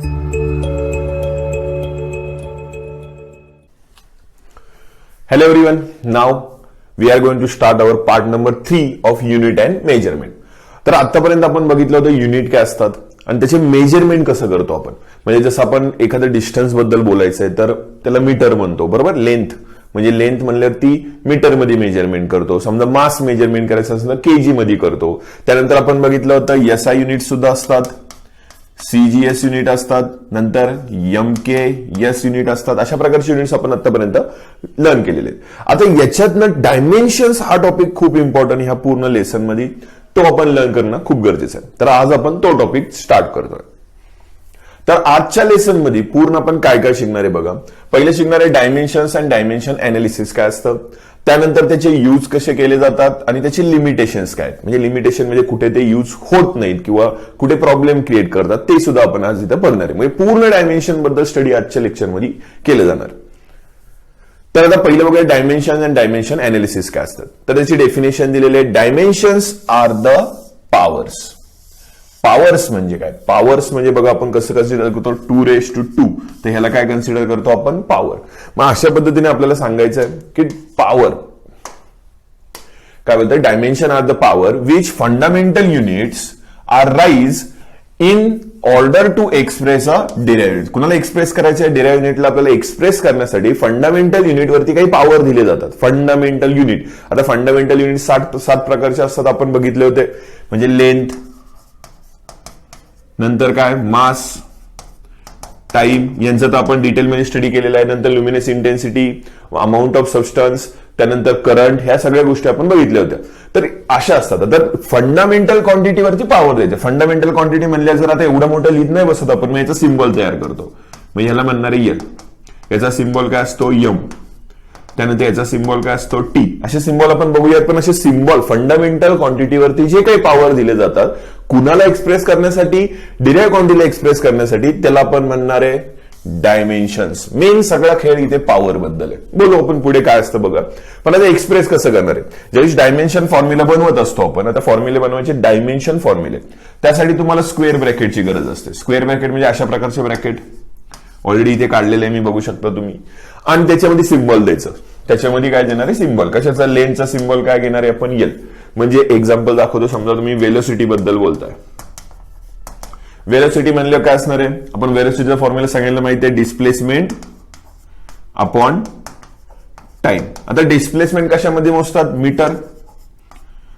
Hello everyone, now we are going to start our part number 3 of unit and measurement. तर आतापर्यंत आपण बघितलं होतं युनिट काय असतात आणि त्याचे मेजरमेंट कसं करतो आपण. म्हणजे जसं आपण एखाद्या डिस्टन्स बद्दल बोलायचंय तर त्याला मीटर म्हणतो, बरोबर. लेंथ म्हणजे लेंथ म्हणल्यावर ती मीटर मध्ये मेजरमेंट करतो. समजा मास मेजरमेंट करायचं असेल तर केजी मध्ये करतो. त्यानंतर आपण बघितलं होतं एसआय युनिट सुद्धा असतात, सीजीएस युनिट असतात, नंतर एमकेएस युनिट असतात. अशा प्रकारचे युनिट्स आपण आतापर्यंत लर्न केलेले आहेत. आता याच्यातनं डायमेन्शन्स हा टॉपिक खूप इम्पॉर्टंट ह्या पूर्ण लेसन मध्ये, तो आपण लर्न करणं खूप गरजेचं आहे. तर आज आपण तो टॉपिक स्टार्ट करतोय. तर आजच्या लेसन मध्ये पूर्ण आपण काय काय शिकणार आहे बघा. पहिले शिकणार आहे डायमेन्शन्स अँड डायमेन्शन अनालिसिस काय असतं, त्यानंतर त्याचे यूज कसे केले जातात आणि त्याचे लिमिटेशन्स काय. म्हणजे लिमिटेशन म्हणजे कुठे ते यूज होत नाहीत किंवा कुठे प्रॉब्लेम क्रिएट करतात ते सुद्धा आपण आज इथे बघणार आहे. म्हणजे पूर्ण डायमेन्शन बद्दल स्टडी आजच्या लेक्चरमध्ये केलं जाणार. तर आता पहिलं बघा डायमेन्शन अँड डायमेन्शन अनालिसिस काय असतात. तर त्याची डेफिनेशन दिलेली आहे. Dimensions are the powers. Powers म्हणजे काय. पॉवर्स म्हणजे बघा आपण कसं कन्सिडर करतो 2⁻², तर ह्याला काय कन्सिडर करतो आपण पॉवर. मग अशा पद्धतीने आपल्याला सांगायचं आहे की पॉवर काय बोलतात. Dimension are the power which fundamental units are raise in order to express a derive. कुणाला एक्सप्रेस करायचं आहे डिराइव्ह युनिटला, आपल्याला एक्सप्रेस करण्यासाठी फंडामेंटल युनिट वरती काही पॉवर दिले जातात. फंडामेंटल युनिट, आता फंडामेंटल युनिट 7 प्रकारचे असतात आपण बघितले होते. म्हणजे लेंथ, नंतर काय मास, टाइम, यांचं तर आपण डिटेलमध्ये स्टडी केलेलं आहे. नंतर luminous intensity, amount of substance, त्यानंतर करंट, ह्या सगळ्या गोष्टी आपण बघितल्या होत्या. तर अशा असतात. तर फंडामेंटल क्वांटिटीवरती पॉवर द्यायचं. फंडामेंटल क्वांटिटी म्हणल्या जर आता एवढं मोठं लिहित नाही बसत आपण, मग याचा सिम्बॉल तयार करतो. मग ह्याला म्हणणार आहे एल, याचा सिम्बॉल काय असतो एम, त्यानंतर याचा सिम्बॉल काय असतो टी. असे सिम्बॉल आपण बघूयात. पण असे सिम्बॉल फंडामेंटल क्वांटिटीवरती जे काही पॉवर दिले जातात कुणाला एक्सप्रेस करण्यासाठी, डिराइव्ह क्वांटिटीला एक्सप्रेस करण्यासाठी, त्याला आपण म्हणणार आहे डायमेन्शन्स. मेन सगळा खेळ इथे पॉवर बद्दल आहे. बोलू आपण पुढे काय असतं बघा. पण आता एक्सप्रेस कसं करणार आहे. ज्यावेळी डायमेन्शन फॉर्म्युला बनवत असतो आपण, आता फॉर्म्युले बनवायचे डायमेन्शन फॉर्म्युले, त्यासाठी तुम्हाला स्क्वेअर ब्रॅकेटची गरज असते. स्क्वेअर ब्रॅकेट म्हणजे अशा प्रकारचे ब्रॅकेट ऑलरेडी इथे काढलेले आहे, मी बघू शकता तुम्ही. आणि त्याच्यामध्ये सिम्बॉल द्यायचं. त्याच्यामध्ये काय देणार आहे सिम्बॉल. कशाचा, लेनचा सिम्बॉल काय घेणार आहे आपण एल. म्हणजे एक्झाम्पल दाखवतो. समजा तुम्ही वेलोसिटी बद्दल बोलताय. वेलोसिटी म्हणलं काय असणार आहे. आपण वेलोसिटीचा फॉर्म्युला सांगितलं माहिती आहे, डिस्प्लेसमेंट अपॉन टाइम. आता डिस्प्लेसमेंट कशामध्ये मोजतात, मीटर,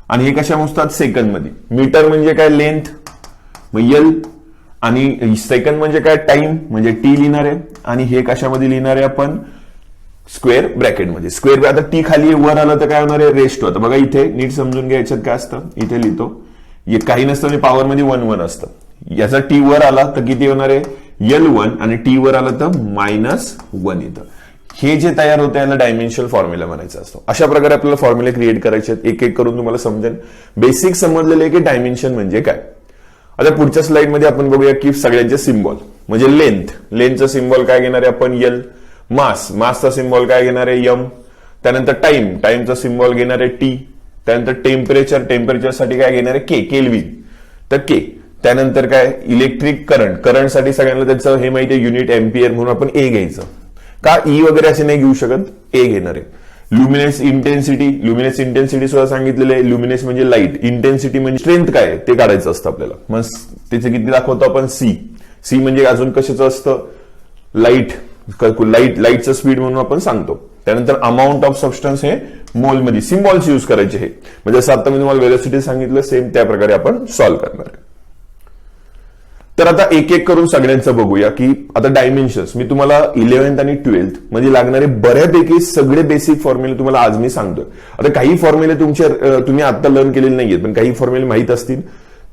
आणि हे कशा मोजतात सेकंड मध्ये. मीटर म्हणजे काय लेंथ, मग एल, आणि सेकंड म्हणजे काय टाइम म्हणजे टी लिहिणार आहे, आणि हे कशामध्ये लिहिणार आहे आपण स्क्वेअर ब्रॅकेटमध्ये. स्क्वेअर, आता टी खाली वर आलं तर काय होणार आहे रेस्ट. आता बघा इथे नीट समजून घ्या. याच्यात काय असतं, इथे लिहितो काही नसतं म्हणजे पॉवर मध्ये 1 असतं. याचा टी वर आला तर किती होणार आहे L1, आणि टी वर आला तर -1 येतं. हे जे तयार होतं याला डायमेन्शनल फॉर्म्युला म्हणायचा असतो. अशा प्रकारे आपल्याला फॉर्म्युले क्रिएट करायचे आहेत. एक एक करून तुम्हाला समजेल. बेसिक समजलेले की डायमेन्शन म्हणजे काय. आता पुढच्या स्लाइड मध्ये आपण बघूया की सगळ्यांचे सिम्बॉल. म्हणजे लेंथचा सिम्बॉल काय घेणार आहे आपण एल, मासचा सिम्बॉल काय घेणार आहे एम, त्यानंतर टाइमचा सिम्बॉल घेणार आहे टी, त्यानंतर टेम्परेचरसाठी काय घेणार आहे केल्विन, तर के. त्यानंतर काय इलेक्ट्रिक करंटसाठी सगळ्यांना त्याचं हे माहिती आहे युनिट एम्पियर, म्हणून आपण ए घ्यायचं. का ई वगैरे असे नाही घेऊ शकत, ए घेणार आहे. ल्युमिनस इंटेन्सिटी सुद्धा सांगितलेलं आहे. ल्युमिनस म्हणजे लाईट, इंटेन्सिटी म्हणजे स्ट्रेंथ काय आहे ते काढायचं असतं आपल्याला. मग त्याचे किती दाखवतो आपण सी म्हणजे अजून कशाचं असतं लाईटचं स्पीड म्हणून आपण सांगतो. त्यानंतर अमाऊंट ऑफ सबस्टन्स हे मोल मध्ये सिम्बॉल्स यूज करायचे हे. म्हणजे जसं आता मी तुम्हाला वेलोसिटी सांगितलं सेम त्या प्रकारे आपण सॉल्व्ह करणार आहे. तर आता एक एक करून सगळ्यांचं बघूया की आता डायमेन्शन्स मी तुम्हाला 11th आणि 12th मध्ये लागणारे बऱ्यापैकी सगळे बेसिक फॉर्म्युले तुम्हाला आज मी सांगतोय. आता काही फॉर्म्युले तुम्ही आता लर्न केलेले नाहीयेत, पण काही फॉर्म्युले माहित असतील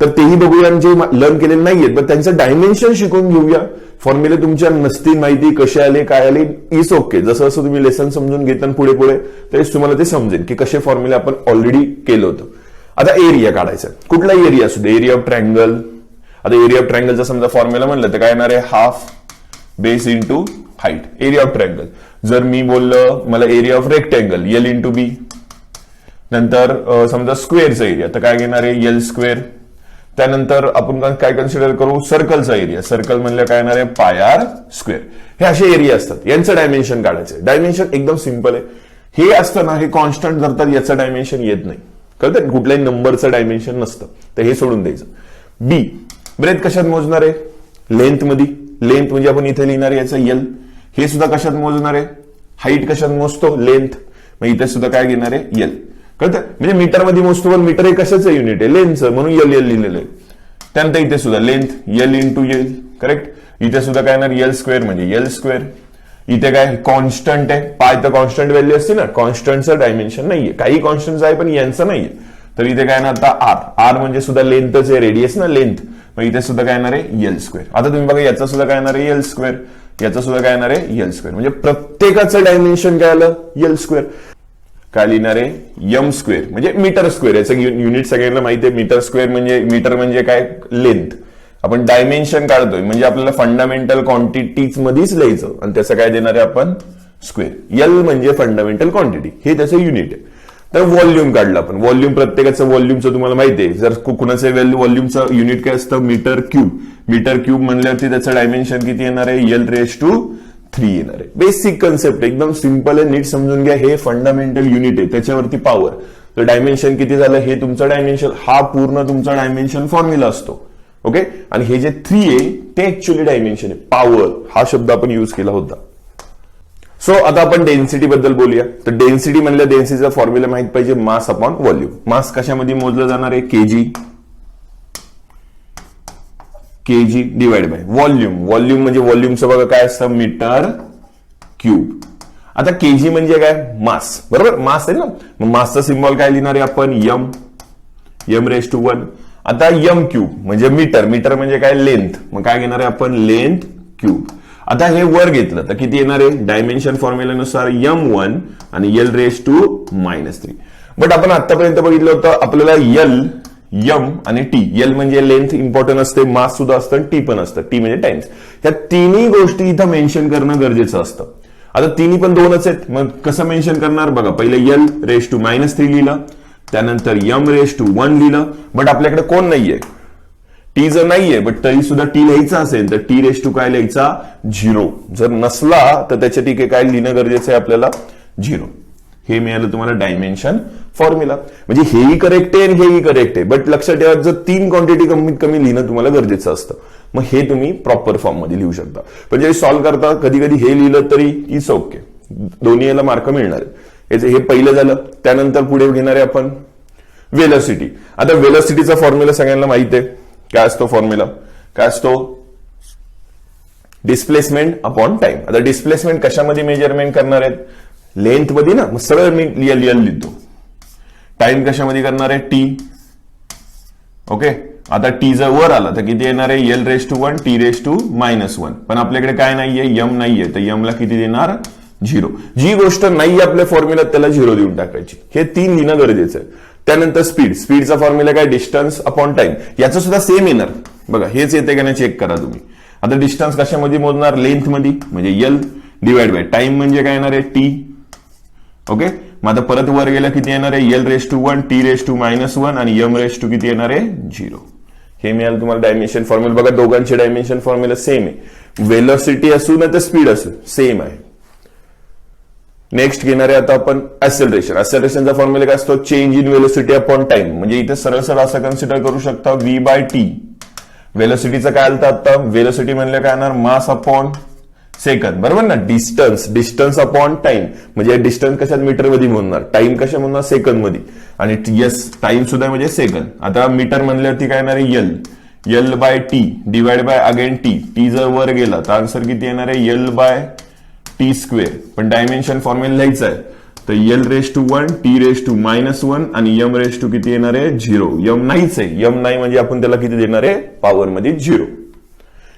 तर तेही बघूया. जे लर्न केलेले नाहीयेत पण त्यांचं डायमेन्शन शिकून घेऊया. फॉर्म्युले तुमच्या नसतील माहिती कसे आले काय आले इज ओके. जसं जसं तुम्ही लेसन समजून घेताना पुढे तरीच तुम्हाला ते समजेल की कसे फॉर्म्युले आपण ऑलरेडी केलं होतं. आता एरिया काढायचा, कुठलाही एरिया असू दे. Area of triangle. आता एरिया ऑफ ट्रायंगलचा समजा फॉर्म्युला म्हणलं तर काय येणार आहे half base into height. Area of triangle. जर मी बोललो मला area of rectangle L into B. नंतर समजा स्क्वेअरचा एरिया तर काय घेणार आहे एल स्क्वेअर. त्यानंतर आपण काय कन्सिडर करू, सर्कलचा एरिया. सर्कल म्हणलं काय येणार आहे, पाय आर स्क्वेअर. हे असे एरिया असतात, यांचं डायमेन्शन काढायचं. डायमेन्शन एकदम सिंपल आहे. हे असतं ना, हे कॉन्स्टंट धरतात, याचं डायमेन्शन येत नाही, कळतं, कुठल्याही नंबरचं डायमेन्शन नसतं, तर हे सोडून द्यायचं. बी, ब्रेथ कशात मोजणार आहे, लेंथ मध्ये. लेंथ म्हणजे आपण इथे लिहिणार आहे याचं एल. हे सुद्धा कशात मोजणार आहे, हाईट कशात मोजतो, लेंथ. मग इथे सुद्धा काय घेणार आहे, एल. कळतं, म्हणजे मीटर मध्ये मोजतो, पण मीटर हे कशाचं युनिट आहे, लेंथचं, म्हणून एल एल लिहिलेलं आहे. त्यानंतर इथे सुद्धा length L into L, correct. इथे सुद्धा काय येणार, एल स्क्वेअर म्हणजे एल स्क्वेअर. इथे काय कॉन्स्टंट आहे, पाय तर कॉन्स्टंट व्हॅल्यू असते ना, कॉन्स्टंटचं डायमेन्शन नाहीये, काही कॉन्स्टंट आहे पण यांचं नाहीये. तर इथे काय येणार आता आर. आर म्हणजे सुद्धा लेंथच आहे, रेडियस ना लेंथ. मग इथे सुद्धा काय येणार आहे, एल स्क्वेअर. आता तुम्ही बघा, याचा सुद्धा काय येणार आहे, एल स्क्वेअर. याचा सुद्धा काय येणार आहे, एल स्क्वेअर. म्हणजे प्रत्येकाचं डायमेन्शन काय आलं, एल स्क्वेअर. काय लिहिणार आहे, एम स्क्वेअर म्हणजे मीटर स्क्वेअर. याचं युनिट सगळ्यांना माहिती आहे. मीटर म्हणजे काय, लेंथ. आपण डायमेन्शन काढतोय म्हणजे आपल्याला फंडामेंटल क्वांटिटीज मध्येच लिहायचं, आणि त्याचं काय देणार आहे आपण, स्क्वेअर. एल म्हणजे फंडामेंटल क्वांटिटी, हे त्याचं युनिट आहे. तर व्हॉल्यूम काढलं आपण. व्हॉल्यूम प्रत्येकाचं व्हॉल्यूमचं तुम्हाला माहिती आहे. जर कुणाचं व्हॉल्यूमचं युनिट काय असतं, मीटर क्यूब. मीटर क्यूब म्हणल्यावरती त्याचं डायमेन्शन किती येणार आहे, एल रेस टू 3 येणार आहे. बेसिक कन्सेप्ट एकदम सिंपल आहे, नीट समजून घ्या. हे फंडामेंटल युनिट आहे, त्याच्यावरती पॉवर. तर डायमेन्शन किती झालं, हे तुमचं डायमेन्शन, हा पूर्ण तुमचा डायमेन्शन फॉर्म्युला असतो. ओके. आणि हे जे 3 आहे ते ऍक्च्युअली डायमेन्शन आहे. पॉवर हा शब्द आपण युज केला होता. सो आता आपण डेन्सिटी बद्दल बोलूया. तर डेन्सिटी म्हणलं, डेन्सिटीचा फॉर्म्युला माहित पाहिजे, मास अपॉन व्हॉल्यूम. मास कशामध्ये मोजलं जाणार आहे, KG. KG divide by volume. Volume म्हणजे व्हॉल्यूमचं बघा काय असतं, मीटर क्यूब. आता केजी म्हणजे काय, मास, बरोबर, मास आहे ना. मग मासचा सिम्बॉल काय लिहिणार आहे आपण, यम. M race to 1. आता यम क्यूब म्हणजे मीटर. मीटर म्हणजे काय, लेंथ. मग काय घेणार आहे आपण, लेंथ क्यूब. आता हे वर घेतलं तर किती येणार आहे, डायमेन्शन फॉर्म्युलानुसार M1 आणि एल रेस टू -3. बट आपण आतापर्यंत बघितलं होतं, आपल्याला एल, एम आणि टी. एल म्हणजे लेंथ इम्पॉर्टंट असते, मास सुद्धा असतं, टी पण असतं. टी म्हणजे टाइम्स. या तिन्ही गोष्टी इथं मेन्शन करणं गरजेचं असतं. आता तिन्ही पण 2च आहेत, मग कसं मेन्शन करणार बघा. पहिले एल रेस टू -3 लिहिलं, त्यानंतर एम रेस टू 1 लिहिलं. बट आपल्याकडे कोण नाहीये, टी जर नाहीये, बट तरी सुद्धा टी लिहायचा असेल तर टी रेस टू काय लिहायचा, 0. जर नसला तर त्याच्या ठिकाणी काय लिहिणं गरजेचं आहे आपल्याला, 0. हे मिळालं तुम्हाला डायमेन्शन फॉर्म्युला. म्हणजे हेही करेक्ट आहे आणि हेही करेक्ट आहे. बट लक्षात ठेवा, जर 3 क्वांटिटी कमीत कमी लिहिणं तुम्हाला गरजेचं असतं. मग हे तुम्ही प्रॉपर फॉर्म मध्ये लिहू शकता. पण जे सॉल्व्ह करता कधी कधी हे लिहिलं तरी इट्स ओके, दोन्ही याला मार्क मिळणार. हे पहिलं झालं. त्यानंतर पुढे घेणार आहे आपण वेलोसिटी. आता वेलोसिटीचा फॉर्म्युला सगळ्यांना माहिती आहे. काय असतो फॉर्म्युला, काय असतो, डिस्प्लेसमेंट अपॉन टाइम. आता डिस्प्लेसमेंट कशामध्ये मेजरमेंट करणार आहेत, लेंथ मध्ये ना, मग सरळ मी लिहितो. टाइम कशामध्ये करणार आहे, टी. ओके. आता टी जर वर आला तर किती येणार आहे, L raise to 1 T raise to -1. पण आपल्याकडे काय नाहीये, यम नाहीये, तर यमला किती देणार, 0. जी गोष्ट नाही आपल्या फॉर्म्युल्यात त्याला 0 देऊन टाकायची. हे 3 लिहिणं गरजेचं आहे. त्यानंतर स्पीड. स्पीडचा फॉर्म्युला काय, डिस्टन्स अपॉन टाइम. याचं सुद्धा सेम येणार बघा. हेच येते का नाही चेक करा तुम्ही. आता डिस्टन्स कशामध्ये मोजणार, लेंथ मध्ये म्हणजे एल डिवाइड बाय टाइम म्हणजे काय येणार आहे, टी. ओके. मग आता परत वर गेला किती येणार आहे, L raise to 1 T raise to -1 आणि एम रेस टू किती येणार आहे, 0. हे मिळालं तुम्हाला डायमेन्शन फॉर्म्युला. बघा दोघांचे डायमेन्शन फॉर्म्युला सेम आहे. वेलोसिटी असू ना तर स्पीड असू सेम आहे. नेक्स्ट घेणार आहे आता आपण ऍक्सेलरेशन. ऍक्सेलरेशनचा फॉर्म्युला काय असतो, change in velocity upon time. म्हणजे इथे सरळ सरळ असं कन्सिडर करू शकता, v/t. वेलोसिटीचं काय आलं आता, वेलोसिटी म्हणलं काय येणार, मास अपॉन सेकंद, बरोबर ना. डिस्टन्स अपॉन टाइम म्हणजे डिस्टन्स कशात, मीटर मध्ये म्हणणार, टाइम कशा म्हणणार, सेकंद मध्ये. आणि येस, टाइम सुद्धा म्हणजे सेकंद. आता मीटर म्हणल्यावरती काय येणार आहे, L by T divide by again T. T जर वर गेला तर आन्सर किती येणार आहे, एल बाय टी स्क्वेअर. पण डायमेन्शन फॉर्म्युला लिहायचं आहे, तर L raise to 1 T raise to -1 आणि एम रेस टू किती येणार आहे, 0. एम नाहीच आहे, एम नाही म्हणजे आपण त्याला किती देणार आहे, पॉवर मध्ये 0.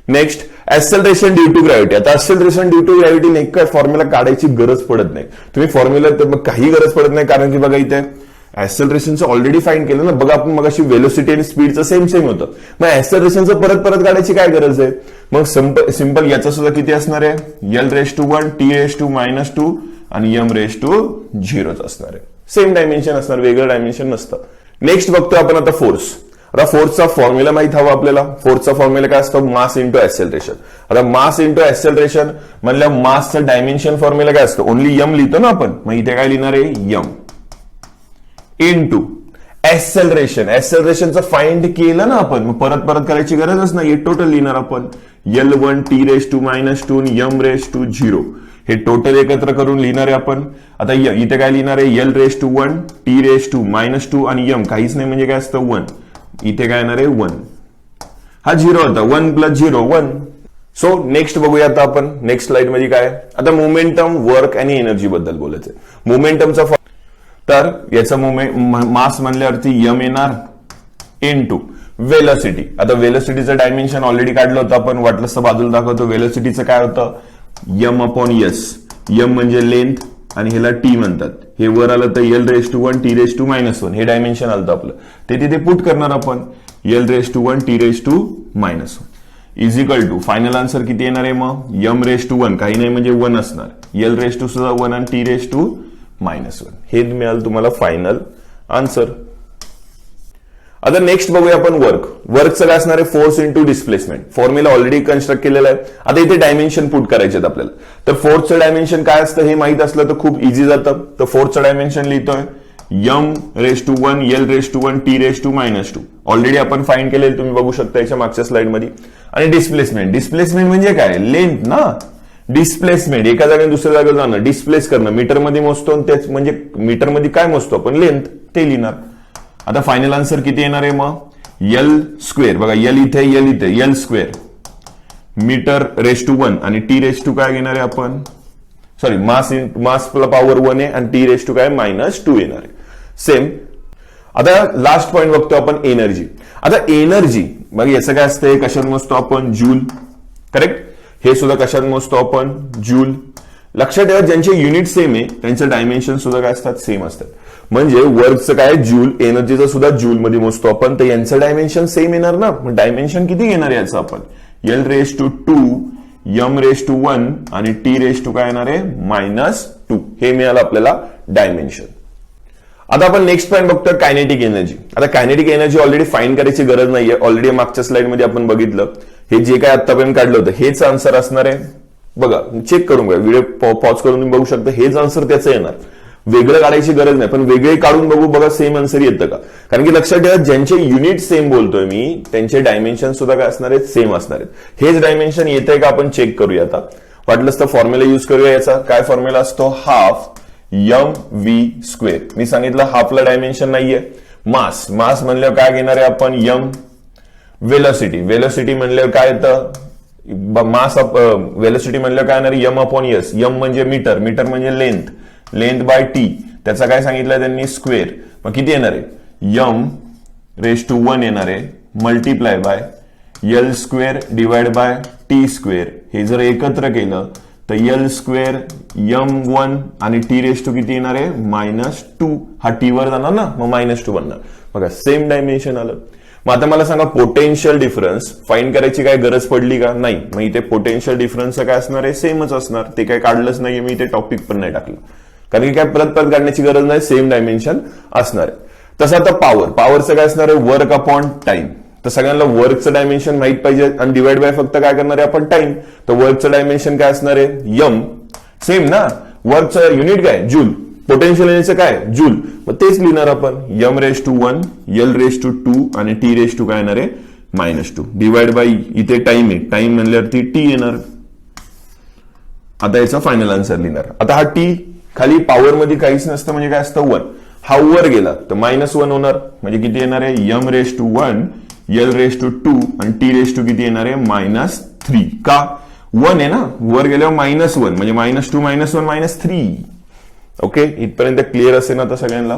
Next acceleration due to gravity. आता ऍक्सेलरेशन ड्यू टू ग्रॅव्हिटी नाही काय फॉर्म्युला काढायची गरज पडत नाही. तुम्ही फॉर्म्युला तर काही गरज पडत नाही, कारण की बघा इथे ऍक्सेलरेशनचं ऑलरेडी फाइंड केलं ना. बघा आपण मग अशी वेलोसिटी आणि स्पीडचं सेम होतं. मग ऍक्सेलरेशनचं परत काढायची काय गरज आहे. मग सिंपल याचा सुद्धा किती असणार आहे, L raise to 1 T raise to -2 आणि एम रेस टू 0 असणार आहे. सेम डायमेन्शन असणार, वेगळं डायमेन्शन नसतं. नेक्स्ट बघतो आपण आता फोर्स. आता फोर्सचा फॉर्म्युला माहित हवा आपल्याला. फोर्सचा फॉर्म्युला काय असतो? Mass into acceleration. आता मास इंटू ऍक्सेलरेशन म्हणलं मासचं डायमेन्शन फॉर्म्युला काय असतो? ओनली यम लिहितो ना आपण, मग इथे काय लिहिणार आहे? M into acceleration. ऍक्सेलरेशनचं फाइंड केलं ना आपण, मग परत परत करायची गरजच नाही, टोटल लिहिणार आपण. L1 t⁻²- m⁻0 हे टोटल एकत्र करून लिहिणार आहे आपण. आता इथे काय लिहिणार आहे? L⁻1 t⁻² आणि m काहीच नाही म्हणजे काय असतं? 1. इथे काय येणार आहे? 1. हा 0 होता. 1 + 0 1. सो नेक्स्ट बघूया आता आपण नेक्स्ट स्लाइड मध्ये काय. आता मोमेंटम, वर्क आणि एनर्जी बद्दल बोलायचं. मोमेंटमचा तर याचा मास म्हणल्यावरती यम येणार इनटू वेलोसिटी. आता वेलोसिटीचं डायमेन्शन ऑलरेडी काढलं होतं आपण, वाटलंच तर बाजूला दाखवतो. वेलोसिटीचं काय होतं? m/s. यम म्हणजे लेंथ आणि ह्याला टी म्हणतात. हे वर आलं तर L⁻1 t⁻1 हे डायमेन्शन आलं आपलं, ते तिथे पुट करणार आपण. L⁻1 t⁻1 इजिकल टू फायनल आन्सर किती येणार आहे? मग m⁻1 काही नाही म्हणजे 1 असणार. L⁻1 आणि t⁻1 हे मिळालं तुम्हाला फायनल आन्सर. आता नेक्स्ट बघूया आपण वर्क. वर्कचं काय असणार आहे? Force into displacement. Formula already construct केलेला आहे. आता इथे डायमेन्शन पुट करायचे आहेत आपल्याला. तर फोर्सचं डायमेन्शन काय असतं हे माहित असलं तर खूप इझी जातं. तर फोर्सचं डायमेन्शन लिहितोय m⁻1 L⁻1 t⁻2 ऑलरेडी आपण फाइंड केलेलं तुम्ही बघू शकता याच्या मागच्या स्लाइड मध्ये. आणि डिस्प्लेसमेंट म्हणजे काय? लेंथ ना. डिस्प्लेसमेंट एका जागेने दुसऱ्या जागेवर जाणं, डिस्प्लेस करणं. मीटरमध्ये मोजतो त्याच म्हणजे मीटरमध्ये काय मोजतो आपण? लेंथ, ते लिहिणार. आता फायनल आन्सर किती येणार आहे? मग L² बघा, L इथे L² m⁻1 आणि t⁻2 काय घेणार आहे आपण? सॉरी, मास पॉवर 1 आहे आणि t⁻2 काय? -2 येणार आहे. सेम. आता लास्ट पॉइंट बघतो आपण एनर्जी. आता एनर्जी बघा याचं काय असतं? कशात मोजतो आपण? जूल. करेक्ट. हे सुद्धा कशात मोजतो आपण? जूल. लक्षात ठेवा ज्यांचे युनिट सेम आहे त्यांचं डायमेन्शन सुद्धा काय असतात? सेम असतात. म्हणजे वर्कचं काय? जूल. एनर्जीचं सुद्धा जूल मध्ये मोजतो आपण, तर यांचं डायमेन्शन सेम येणार ना. मग डायमेन्शन किती घेणार याचं आपण? L⁻2 m⁻1 आणि t⁻2 काय येणार आहे? -2. हे मिळालं आपल्याला डायमेन्शन. आता आपण नेक्स्ट पॉइंट बघतोय कायनेटिक एनर्जी. आता कायनेटिक एनर्जी ऑलरेडी फाइंड करायची गरज नाहीये, ऑलरेडी मागच्या स्लाइड मध्ये आपण बघितलं. हे जे काय आतापर्यंत काढलं होतं हेच आन्सर असणार आहे. बघा, चेक करून घ्या, व्हिडिओ पॉज करून तुम्ही बघू शकता. हेच आन्सर त्याचं येणार, वेगळं काढायची गरज नाही. पण वेगळे काढून बघू, बघा सेम आन्सर येतं का. कारण की लक्षात ठेवा ज्यांचे युनिट सेम बोलतोय मी त्यांचे डायमेन्शन सुद्धा काय असणार आहेत? सेम असणार आहेत. हेच डायमेन्शन येतंय का आपण चेक करूया. आता वाटलंच तर फॉर्म्युला युज करूया याचा. काय फॉर्म्युला असतो? Half mv². मी सांगितलं हाफला डायमेन्शन नाहीये. मास म्हणल्यावर काय घेणार आहे आपण? m. वेलोसिटी म्हणल्यावर काय येतं? मास वेलोसिटी म्हणल्यावर काय येणार? m/s. m म्हणजे मीटर म्हणजे लेंथ बाय टी. त्याचा काय सांगितलं त्यांनी? स्क्वेअर. मग किती येणार आहे? m⁻1 येणार आहे multiply by L² divide by t². हे जर एकत्र केलं तर L² m1 आणि t⁻2 किती येणार आहे? -2. हा टी वर जाणार ना, मग -2 बनणार. बघा सेम डायमेन्शन आलं. मग आता मला सांगा पोटेन्शियल डिफरन्स फाइंड करायची काय गरज पडली का? नाही. मग इथे पोटेन्शियल डिफरन्स काय असणार आहे? सेमच असणार. ते काय काढलंच नाहीये मी, इथे टॉपिक पण नाही टाकलं, कारण की काय परत काढण्याची गरज नाही, सेम डायमेन्शन असणार आहे. तसं आता पॉवरचं काय असणार आहे? Work upon time. तर सगळ्यांना वर्कचं डायमेन्शन माहित पाहिजे आणि डिवाइड बाय फक्त काय करणार आहे आपण? टाइम. तर वर्कचं डायमेन्शन काय असणार आहे? m. सेम ना. वर्कचं युनिट काय? जूल. पोटेन्शियल एनर्जीचं काय? जूल. मग तेच लिहिणार आपण. m⁻1 L⁻2 आणि t⁻2 काय येणार आहे? -2 डिवाइड बाय इथे टाइम आहे, टाइम म्हणल्यावरती टी येणार. आता याचा फायनल आन्सर लिहिणार. आता हा टी खाली पॉवर मध्ये काहीच नसतं म्हणजे काय असतं? 1. हा वर गेला तर -1 होणार. म्हणजे किती येणार आहे? m⁻1 L⁻2 आणि t⁻2 किती येणार आहे? -3. का? 1 आहे ना, वर गेल्यावर -1 म्हणजे -2 -1 -3. ओके, इथपर्यंत क्लिअर असेल आता सगळ्यांना.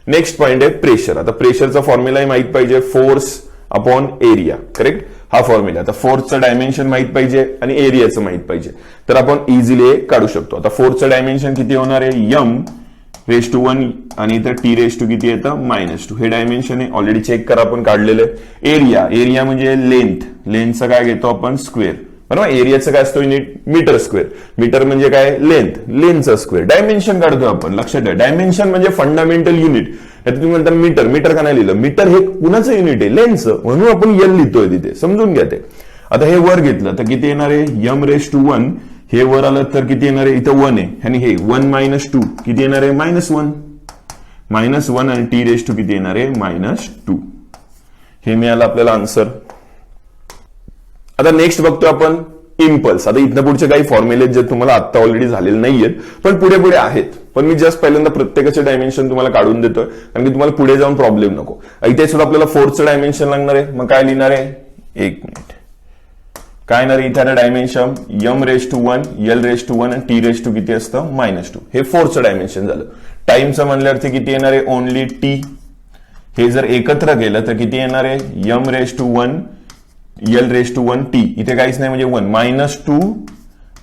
नेक्स्ट पॉइंट आहे प्रेशर. आता प्रेशरचा फॉर्म्युलाही माहित पाहिजे, फोर्स अपॉन एरिया. करेक्ट, हा फॉर्म्युला. आता फोर्सचं डायमेन्शन माहित पाहिजे आणि एरियाचं माहित पाहिजे, तर आपण इझिली काढू शकतो. आता फोर्सचं डायमेन्शन किती होणार आहे? m⁻1 आणि इथं t⁻2 किती येतं? -2. हे डायमेन्शन आहे, ऑलरेडी चेक करा, आपण काढलेलं आहे. एरिया म्हणजे लेंथचं काय घेतो आपण? स्क्वेअर. बरोबर. एरियाचं काय असतो? युनिट मीटर². मीटर म्हणजे काय? लेंथचं स्क्वेअर. डायमेन्शन काढतो आपण. लक्षात ठेवा, डायमेन्शन म्हणजे फंडामेंटल युनिट. तुम्ही म्हणता मीटर, मीटर का नाही लिहिलं? मीटर हे कुणाचं युनिट आहे? लेंथचं, म्हणून आपण एल लिहितोय तिथे, समजून घ्या ते. आता हे वर घेतलं तर किती येणार आहे? m⁻1. हे वर आलं तर किती येणार आहे? इथं 1 आहे आणि हे 1 - 2 किती येणार आहे? -1. -1 आणि t⁻2 किती येणार आहे? -2. हे मिळालं आपल्याला आन्सर. आता नेक्स्ट बघतो आपण इम्पल्स. आता इथनं पुढचे काही फॉर्म्युले जे तुम्हाला आता ऑलरेडी झालेले नाहीयेत, पण पुढे पुढे आहेत. पण मी जस्ट पहिल्यांदा प्रत्येकाचे डायमेन्शन तुम्हाला काढून देतोय, कारण की तुम्हाला पुढे जाऊन प्रॉब्लेम नको. इथे सुद्धा आपल्याला फोर्सचं डायमेन्शन लागणार आहे. मग काय लिहिणार आहे? एक मिनिट. काय येणार आहे इथे डायमेन्शन? m⁻1, l⁻1 आणि t⁻2 किती असतं? -2. हे फोर्सचं डायमेन्शन झालं. टाइमचं म्हणल्यावरती किती येणार आहे? Only t. हे जर एकत्र केलं तर किती येणार आहे? m⁻1, l⁻1 t. इथे काहीच नाही म्हणजे 1 -2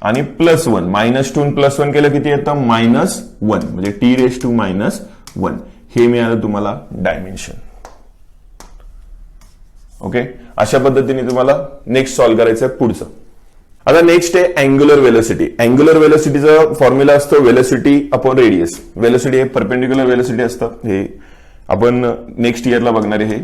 आणि +1. -2 आणि +1 केलं किती येतं? -1 म्हणजे t⁻1. हे मिळालं तुम्हाला डायमेन्शन. ओके, अशा पद्धतीने तुम्हाला नेक्स्ट सॉल्व्ह करायचं आहे पुढचं. आता नेक्स्ट आहे अँग्युलर वेलोसिटी. अँग्युलर वेलोसिटीचा फॉर्म्युला असतो वेलोसिटी अपॉन रेडियस. वेलोसिटी हे परपेंडिक्युलर वेलोसिटी असतं. हे आपण नेक्स्ट इयरला बघणार आहे. हे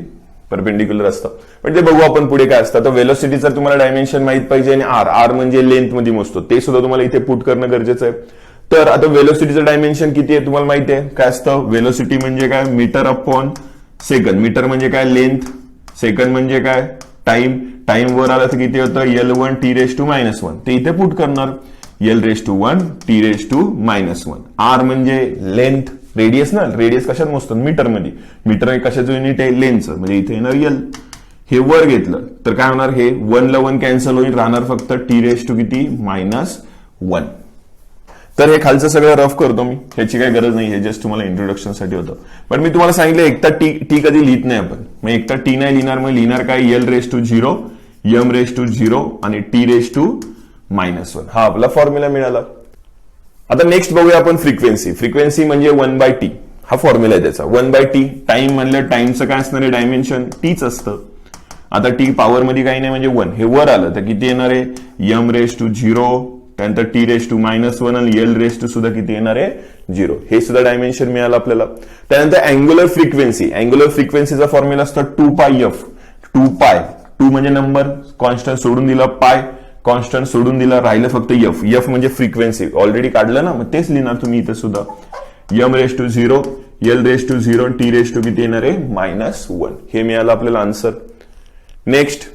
परपेंडिक्युलर असतं, पण ते बघू आपण पुढे काय असतं. तर वेलोसिटीचं तुम्हाला डायमेन्शन माहित पाहिजे आणि आर म्हणजे लेंथ मध्ये मोजतो, ते सुद्धा तुम्हाला इथे पुट करणं गरजेचं आहे. तर आता वेलोसिटीचं डायमेन्शन किती आहे तुम्हाला माहिती आहे. काय असतं? वेलोसिटी म्हणजे काय? Metre upon second. मीटर म्हणजे काय? लेंथ. सेकंड म्हणजे काय? टाइम. टाइम वर आला तर किती होतं? L1 t⁻1. ते इथे पुट करणार L⁻1 t⁻1. आर म्हणजे लेंथ. रेडियस ना, रेडियस कशात मोजतो? मीटर मध्ये. मीटर हे कशाचं युनिट आहे? लेंथचं, म्हणजे इथे येणार L. हे वर घेतलं तर काय होणार? हे 1 ला 1 कॅन्सल होईल, राहणार फक्त t⁻2 किती? -1. तर हे खालचं सगळं रफ करतो मी, ह्याची काही गरज नाही, हे जस्ट तुम्हाला इंट्रोडक्शन साठी होतं. पण मी तुम्हाला सांगितलं एकटा टी कधी लिहित नाही आपण. मग एकटा टी नाही लिहिणार, मग लिहिणार काय? l⁻0, m⁻0 आणि t⁻1. हा आपला फॉर्म्युला मिळाला. आता नेक्स्ट बघूया आपण फ्रिक्वेन्सी. फ्रिक्वेन्सी म्हणजे 1/t. हा फॉर्म्युला आहे त्याचा. 1/t. टाइम म्हणलं टाइमचं काय असणार आहे? डायमेन्शन टीच असतं. आता टी पॉवर मध्ये काही नाही म्हणजे 1. हे वर आलं तर किती येणार आहे? m⁻0, त्यानंतर t⁻1 आणि l⁻2 सुद्धा किती येणार आहे? 0. हे सुद्धा डायमेन्शन मिळालं आपल्याला. त्यानंतर अँग्युलर फ्रिक्वेन्सी. अँग्युलर फ्रिक्वेन्सीचा फॉर्म्युला असतो 2πf. 2 म्हणजे नंबर, कॉन्स्टंट सोडून दिला, पाय कॉन्स्टंट सोडून दिला, राहिलं फक्त एफ. एफ म्हणजे फ्रिक्वेन्सी. ऑलरेडी काढलं ना, मग तेच लिहिणार तुम्ही इथे सुद्धा. m⁻0, l⁻0 आणि t⁻2 किती येणार आहे? -1. हे मिळालं आपल्याला आन्सर. नेक्स्ट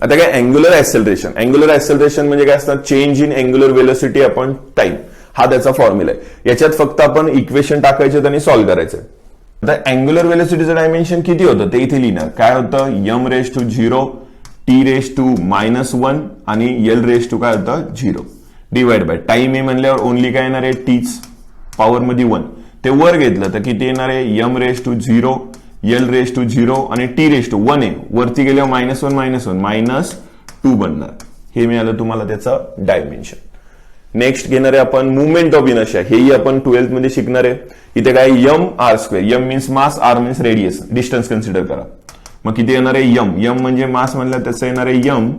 आता काय? Angular acceleration. अँग्युलर ऍक्सेलरेशन म्हणजे काय असतं? Change in angular velocity upon time. हा त्याचा फॉर्म्युला आहे. याच्यात फक्त आपण इक्वेशन टाकायचे आणि सॉल्व्ह करायचं. आता अँग्युलर वेलोसिटीचं डायमेन्शन किती होतं ते इथे लिहिणार. काय होतं? m⁻0, t⁻1 आणि l⁻2 काय होतं? 0 डिवाइड बाय टाइम आहे म्हणल्यावर ओनली काय येणार आहे? टीच पॉवर मध्ये 1. ते वर घेतलं तर किती येणार आहे? m⁻0, l⁻0 आणि t⁻1 आहे. वरती गेल्यावर -1 -2 बनणार. हे मिळालं तुम्हाला त्याचं डायमेन्शन. नेक्स्ट घेणार आहे आपण मुवमेंट ऑफ इनर्शिया. हेही आपण 12th मध्ये शिकणार आहे. इथे काय? m/r². m means mass, r means radius, distance consider करा. मग किती येणार आहे? m म्हणजे मास म्हणलं त्याचं येणार आहे m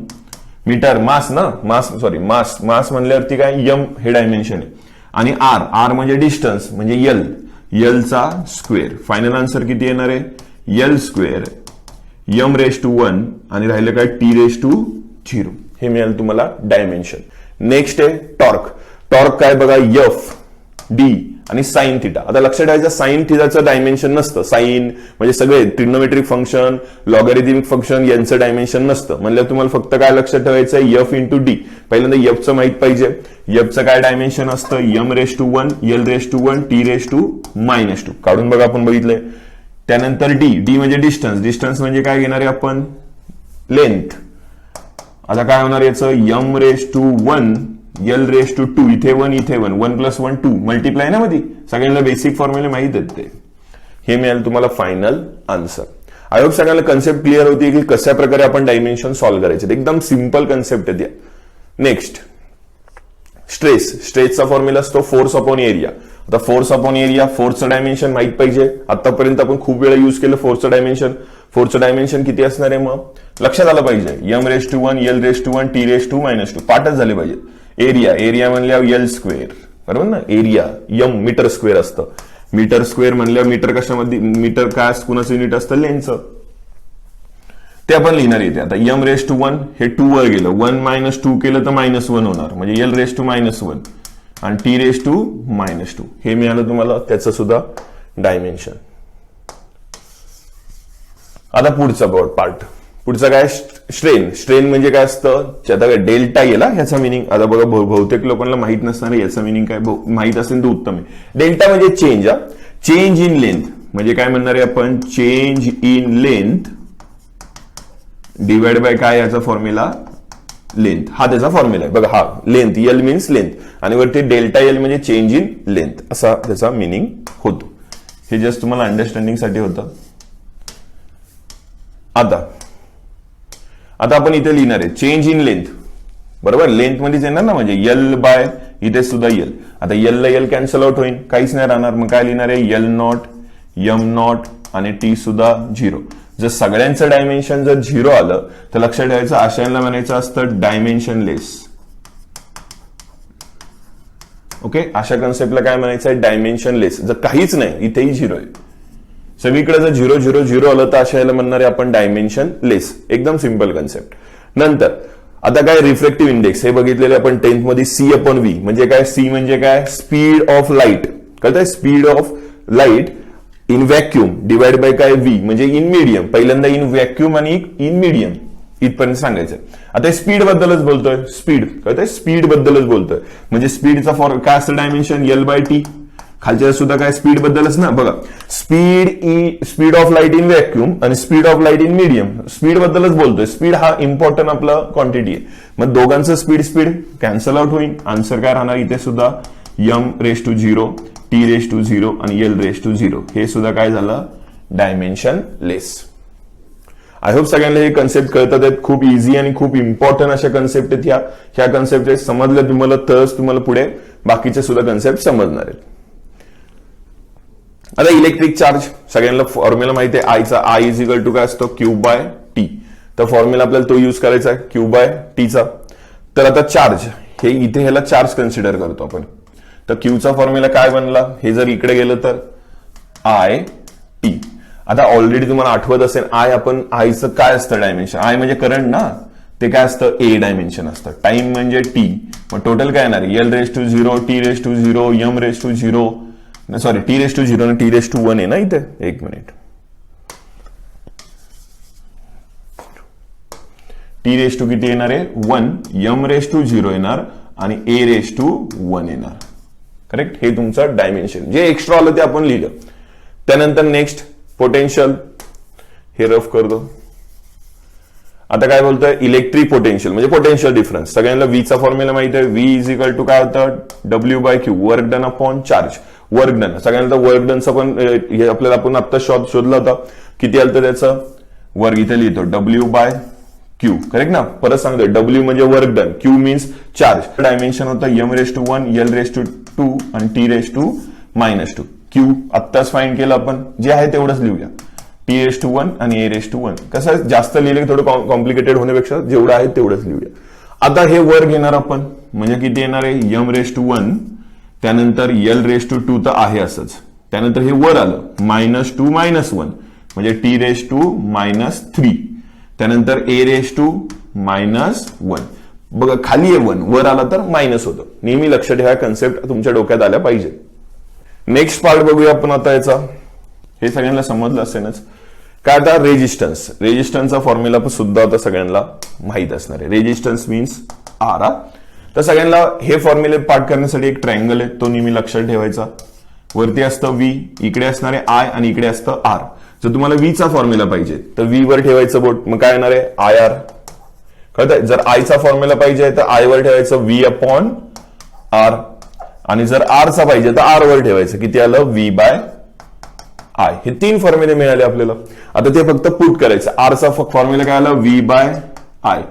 मीटर. मास ना, मास म्हणल्यावरती काय? m हे डायमेन्शन आहे. आणि r म्हणजे डिस्टन्स म्हणजे l चा स्क्वेअर. फायनल आन्सर किती येणार आहे? l² m⁻1 आणि राहिलं काय? t⁻0. हे मिळालं तुम्हाला डायमेन्शन. नेक्स्ट आहे टॉर्क. टॉर्क काय बघा? एफ, डी आणि साइन थिटा. आता लक्षात ठेवायचं साइन थिटाचं डायमेन्शन नसतं. साइन म्हणजे सगळे ट्रिग्नोमेट्रिक फंक्शन, लॉगॅरिथमिक फंक्शन यांचं डायमेन्शन नसतं. म्हणजे तुम्हाला फक्त काय लक्षात ठेवायचं? F into D. पहिल्यांदा एफचं माहित पाहिजे. एफचं काय डायमेन्शन असतं? m⁻1, l⁻1, t⁻2 काढून बघा, आपण बघितलंय. त्यानंतर डी म्हणजे डिस्टन्स. डिस्टन्स म्हणजे काय घेणार आहे आपण? लेंथ. आता काय होणार याचं? m⁻1, l⁻2. इथे 1 इथे 1, 1 + 1 2 मल्टिप्लाय ना मध्ये. सगळ्यांना बेसिक फॉर्म्युले माहित आहेत ते. हे मिळालं तुम्हाला फायनल आन्सर. आय होप सगळ्यांना कन्सेप्ट क्लिअर होती की कशा प्रकारे आपण डायमेन्शन सॉल्व्ह करायचे. एकदम सिंपल कन्सेप्ट आहे. Next stress. स्ट्रेसचा फॉर्म्युला असतो फोर्स अपॉन एरिया. आता फोर्स अपॉन एरिया, फोर्सचं डायमेन्शन माहित पाहिजे. आतापर्यंत आपण खूप वेळा युज केलं फोर्सचं डायमेन्शन. फोर्सचं डायमेन्शन किती असणार आहे? मग लक्षात आलं पाहिजे. m⁻1, l⁻1, t⁻2 पाठच झाले पाहिजे. एरिया म्हणल्यावर l², बरोबर ना? एरिया m मीटर स्क्वेअर असतं. मीटर स्क्वेअर म्हणल्यावर मीटर कशामध्ये, मीटर काय कुणाचं युनिट असतं, लेंथचं, ते आपण लिहिणार येते. आता m रेस टू 1 हे 2 वर गेलं, 1 मायनस 2 केलं तर -1 होणार, म्हणजे l रेस टू -1 आणि t रेस टू -2 हे मिळालं तुम्हाला, त्याचं सुद्धा डायमेन्शन. आता पुढचा पार्ट, पुढचा काय, स्ट्रेन. स्ट्रेन म्हणजे काय असतं, आता काय डेल्टा येला ह्याचा मिनिंग, आता बघा बहुतेक लोकांना माहित नसणार याचा मिनिंग काय, माहित असेल तर उत्तम आहे. डेल्टा म्हणजे चेंज, चेंज इन लेंथ, म्हणजे काय म्हणणार आहे आपण, change in length divide by काय, याचा फॉर्म्युला लेंथ, हा त्याचा फॉर्म्युला आहे बघा, हा लेंथ, एल मीन्स लेंथ आणि वरती डेल्टा एल म्हणजे चेंज इन लेंथ, असा त्याचा मिनिंग होतो. हे जस्ट तुम्हाला अंडरस्टँडिंग साठी होतं. आता आपण इथे लिहिणार आहे चेंज इन लेंथ, बरोबर, लेंथ मध्येच येणार ना, म्हणजे एल बाय इथे सुद्धा एल. आता एल ला एल कॅन्सल आउट होईल, काहीच नाही राहणार, मग काय लिहिणार आहे, एल नॉट, एम नॉट आणि टी सुद्धा 0. जर सगळ्यांचं डायमेन्शन जर 0 आलं तर लक्षात ठेवायचं, आशयांना म्हणायचं असतं डायमेन्शन लेस. ओके, अशा कन्सेप्टला काय म्हणायचं आहे, डायमेन्शन लेस. जर काहीच नाही, इथेही 0 आहे, सगळीकडे जर 0 0 0 आलं तर अशा याला म्हणणार आहे आपण डायमेन्शन लेस. एकदम सिंपल कन्सेप्ट. नंतर आता काय, रिफ्लेक्टिव्ह इंडेक्स हे बघितलेले आपण 10th मध्ये, C/V म्हणजे काय, C म्हणजे काय, स्पीड ऑफ लाईट, कळतंय, speed of light in vacuum divide by काय, V म्हणजे इन मीडियम. पहिल्यांदा इन व्हॅक्यूम आणि इन मीडियम इथपर्यंत सांगायचं. आता स्पीड बद्दलच बोलतोय, स्पीड कळतंय, स्पीड बद्दलच बोलतोय, म्हणजे स्पीडचा काय असतं डायमेन्शन, L/T. खालच्या सुद्धा काय, स्पीड बद्दलच ना, बघा, speed of light in vacuum आणि speed of light in medium, speed बद्दलच बोलतोय. स्पीड हा इम्पॉर्टंट आपला क्वांटिटी आहे, मग दोघांचं स्पीड कॅन्सल आउट होईल. आन्सर काय राहणार इथे सुद्धा, m/0, t/0 आणि l/0. हे सुद्धा काय झालं, डायमेन्शन लेस. आय होप सगळ्यांना हे कन्सेप्ट कळतात आहेत. खूप इझी आणि खूप इम्पॉर्टंट अशा कन्सेप्ट आहेत ह्या कन्सेप्ट समजल्या तुम्हाला तरच तुम्हाला पुढे बाकीचे सुद्धा कन्सेप्ट समजणार आहेत. आता इलेक्ट्रिक चार्ज सगळ्यांना फॉर्म्युला माहिती आहे, आयचा, I इज इक्वल टू काय असतो, Q/T. तर फॉर्म्युला आपल्याला तो यूज करायचा आहे Q/Tचा. तर आता चार्ज, हे इथे ह्याला चार्ज कन्सिडर करतो आपण. तर क्यूचा फॉर्म्युला काय बनला, हे जर इकडे गेलं तर I/T. आता ऑलरेडी तुम्हाला आठवत असेल, आयचं काय असतं डायमेन्शन, आय म्हणजे करंट ना, ते काय असतं, ए डायमेन्शन असतं. टाइम म्हणजे टी, मग टोटल काय येणार, L/0, T/0, M/0, sorry T/0 आणि T/1 आहे ना इथे. एक मिनिट, T/ किती येणार आहे, 1, M/0 येणार आणि A/1 येणार. करेक्ट, हे तुमचं डायमेन्शन, जे एक्स्ट्रा आलं ते आपण लिहिलं. त्यानंतर नेक्स्ट पोटेन्शियल, हे रफ कर दो. आता काय बोलतोय, इलेक्ट्रिक पोटेन्शियल म्हणजे पोटेन्शियल डिफरन्स. सगळ्यांना व्हीचा फॉर्म्युला माहिती आहे, V इज इक्वल टू काय होतं, W/Q, work done upon charge. Work done, सगळ्यांना वर्क डनचा पण आपल्याला आपण आता शोधला होता, किती आलं तर त्याचं वर्क इथे लिहितो, W/Q. करेक्ट ना, परत सांगतोय, W म्हणजे work done, Q means charge. Dimension होतं M/1, L/2 आणि T/2. Q आत्ताच फाइंड केलं आपण, जे आहे तेवढंच लिहूया, T/1 आणि A/1. कसं जास्त लिहिलं थोडं कॉम्प्लिकेटेड होण्यापेक्षा जेवढं आहे तेवढंच लिहूया. आता हे वर घेणार आपण, म्हणजे किती येणार आहे, M/1, त्यानंतर L/2 तर आहे असंच, त्यानंतर हे वर आलं -2 -1 म्हणजे T/-3, त्यानंतर A/-1. बघा खाली आहे 1, वर आला तर मायनस होतं. नेहमी लक्षात ठेवा, कन्सेप्ट तुमच्या डोक्यात आल्या पाहिजे. नेक्स्ट पार्ट बघूया आपण आता याचा, हे सगळ्यांना समजलं असेलच. काय आता रेजिस्टन्सचा फॉर्म्युला सुद्धा आता सगळ्यांना माहित असणार आहे. Resistance means R. तर सगळ्यांना हे फॉर्म्युले पार्ट करण्यासाठी एक ट्रायंगल आहे, तो नेहमी लक्षात ठेवायचा. वरती असतं V, इकडे असणार आहे I आणि इकडे असतं R. जर तुम्हाला V चा फॉर्म्युला पाहिजे तर V वर ठेवायचं बोट, मग काय येणार आहे, IR. कळतंय, जर I चा फॉर्म्युला पाहिजे तर I वर ठेवायचं V/R, आणि जर R चा पाहिजे तर R वर ठेवायचं, किती आलं, V/I. हे 3 फॉर्म्युले मिळाले आपल्याला. आता ते फक्त पुट करायचं. R चा फॉर्म्युला काय आला, V/I.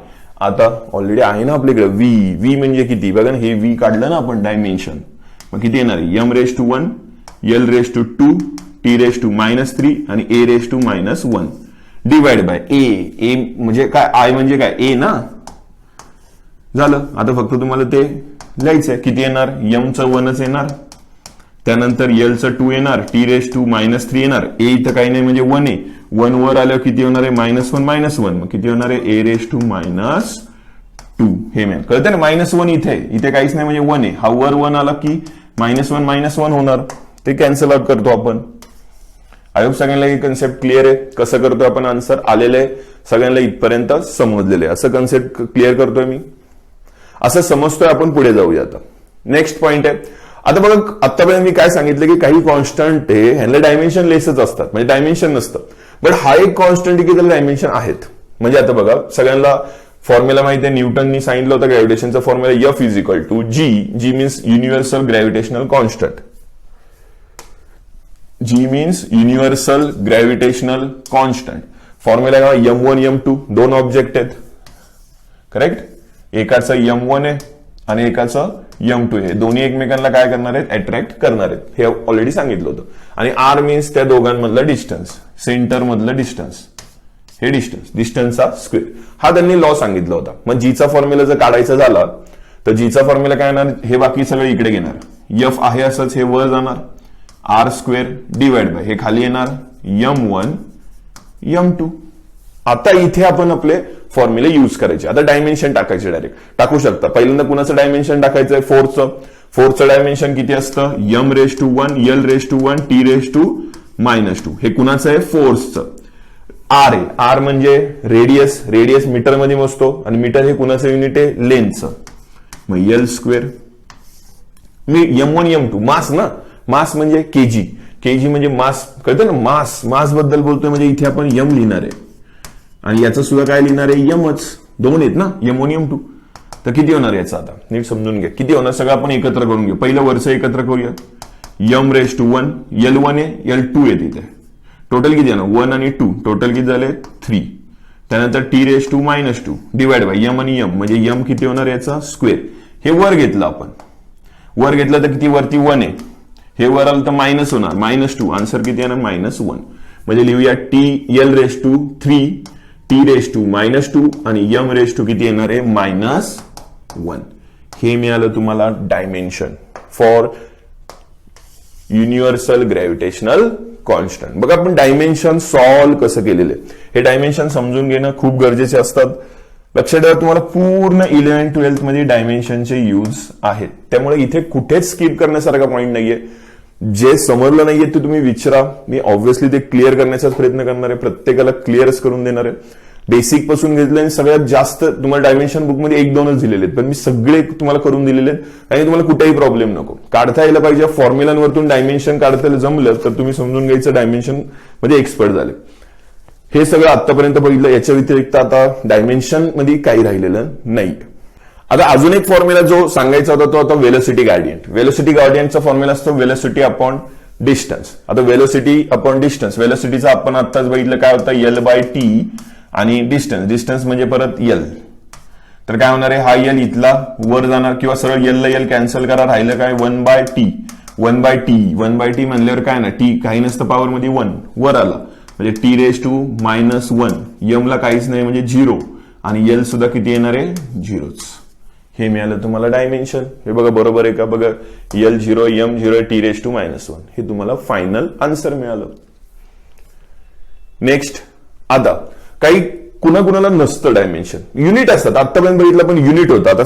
आता ऑलरेडी आहे ना आपल्याकडे V म्हणजे किती बघा ना, हे V काढलं ना आपण डायमेन्शन, मग किती येणार आहे, M/1, L/2, T/-3 आणि A/-1 डिवाइड बाय A म्हणजे काय, I म्हणजे काय, A ना. झालं, आता फक्त तुम्हाला ते लिहायचंय, किती येणार, M चं 1च येणार, त्यानंतर एलचं 2 येणार, t⁻³ येणार, ए इथं काही नाही म्हणजे 1 आहे, 1 वर आल्यावर किती होणार आहे -1 मग किती होणार आहे a⁻², हे मिळेल. कळतं ना, -1 इथे काहीच नाही म्हणजे 1 आहे, हा वर 1 आला की -1 होणार, ते कॅन्सल आउट करतो आपण. आय होप सगळ्यांना ही कन्सेप्ट क्लिअर आहे. कसं करतोय आपण आन्सर आलेलं आहे सगळ्यांना इथपर्यंत समजलेलं आहे. असं कन्सेप्ट क्लिअर करतोय मी, असं समजतोय आपण. पुढे जाऊया आता. नेक्स्ट पॉइंट आहे. आता बघा आतापर्यंत मी काय सांगितलं की काही कॉन्स्टंट आहे ह्यांना डायमेन्शन लेसच असतात, म्हणजे डायमेन्शन नसतं. बट हा एक कॉन्स्टंट की त्याला डायमेन्शन आहेत. म्हणजे आता बघा सगळ्यांना फॉर्म्युला माहिती आहे, न्यूटननी सांगितलं होतं ग्रॅव्हिटेशनचा formula F = G means universal gravitational constant. G means universal gravitational constant. Formula काय M1 M2 दोन ऑब्जेक्ट आहेत, करेक्ट. एकाचं M1 आहे आणि एकाचं M2 आहे. दोन्ही एकमेकांना काय करणार आहेत, अट्रॅक्ट करणार आहेत, हे ऑलरेडी सांगितलं होतं. आणि R मीन्स त्या दोघांमधलं डिस्टन्स, सेंटर मधलं डिस्टन्स, हे डिस्टन्सचा स्क्वेअर. हा त्यांनी लॉ सांगितला होता. मग जीचा फॉर्म्युला जर काढायचा झाला तर जीचा फॉर्म्युला काय येणार, हे बाकी सगळं इकडे घेणार. F आहे असंच, हे वर जाणार, R² हे खाली येणार M1 M2. आता इथे आपण आपले फॉर्म्युले यूज करायचे. आता डायमेन्शन टाकायचे, डायरेक्ट टाकू शकता. पहिल्यांदा कुणाचं डायमेन्शन टाकायचंय, फोर्सचं डायमेन्शन किती असतं, M⁻⁴ L⁻⁴ T⁻². हे कुणाचं आहे, फोर्सचं. R आहे, R म्हणजे रेडियस मीटर मध्ये मोजतो आणि मीटर हे कुणाचं युनिट आहे, लेंथचं. मग L². मी M1 M2 मास ना, मास म्हणजे केजी म्हणजे मास, कळतं ना, मास बद्दल बोलतोय म्हणजे इथे आपण M लिहिणार आहे आणि याचं सुद्धा काय लिहिणार आहे, Mच. दोन आहेत ना, M1 M2. तर किती होणार याचं आता नीट समजून घ्या. किती होणार सगळं आपण एकत्र करून घेऊ. पहिलं वरचं एकत्र करूया. M⁻⁴ L1 आहे, L2 आहे तिथे. टोटल किती आहे ना, 1 आणि 2, टोटल किती झाले 3. त्यानंतर t⁻² डिवाइड बाय M आणि M म्हणजे M किती होणार याचा स्क्वेअर. हे वर घेतलं आपण, वर घेतलं तर किती, वरती 1 आहे, हे वर आलं तर मायनस होणार, -2. आन्सर किती येणार, -1. म्हणजे लिहूया L⁻³ t⁻² आणि M⁻² किती येणार आहे, -1. हे मिळालं तुम्हाला dimension for universal gravitational constant. बघा आपण डायमेन्शन सॉल्व्ह कसं केलेलं आहे, हे डायमेन्शन समजून घेणं खूप गरजेचे असतात. लक्षात ठेवा तुम्हाला पूर्ण 11th-12th मध्ये डायमेन्शनचे यूज आहेत, त्यामुळे इथे कुठेच स्किप करण्यासारखा पॉईंट नाहीये. जे समजलं नाहीये ते तुम्ही विचारा, मी ऑब्व्हियसली ते क्लिअर करण्याचाच प्रयत्न करणार आहे, प्रत्येकाला क्लिअरच करून देणार आहे. बेसिक पासून घेतलं आणि सगळ्यात जास्त तुम्हाला डायमेन्शन बुक मध्ये 1-2च दिलेले आहेत, पण मी सगळे तुम्हाला करून दिलेले आहेत आणि तुम्हाला कुठेही प्रॉब्लेम नको. काढता यायला पाहिजे, फॉर्म्युलांवरतून डायमेन्शन काढता जमलं तर तुम्ही समजून घ्यायचं डायमेन्शन मध्ये एक्सपर्ट झाले. हे सगळं आतापर्यंत बघितलं, याच्या व्यतिरिक्त आता डायमेन्शन मध्ये काही राहिलेलं नाही. आता अजून एक फॉर्म्युला जो सांगायचा होता तो आता वेलोसिटी ग्रेडियंट. वेलोसिटी ग्रेडियंटचा फॉर्म्युला असतो वेलोसिटी अपॉन डिस्टन्स. आता वेलोसिटी अपॉन डिस्टन्स, वेलोसिटीचा आपण आत्ताच बघितलं काय होतं, L/T आणि डिस्टन्स म्हणजे परत L. तर काय होणार आहे, हा L इथला वर जाणार किंवा सरळ L ला L कॅन्सल करा, राहिलं काय 1/T म्हणल्यावर काय ना, T काही नसतं पॉवर मध्ये 1 वर आला म्हणजे T⁻⁻1. M ला काहीच नाही म्हणजे 0 आणि L सुद्धा किती येणार आहे, 0च. हे मिळालं तुम्हाला डायमेन्शन. हे बघा बरोबर आहे का, बघा L0 M0 T⁻⁻1 हे तुम्हाला फायनल आन्सर मिळालं. नेक्स्ट, आता काही कुणाकुणाला नसतं डायमेन्शन, युनिट असतात. आतापर्यंत बघितलं पण युनिट होतं.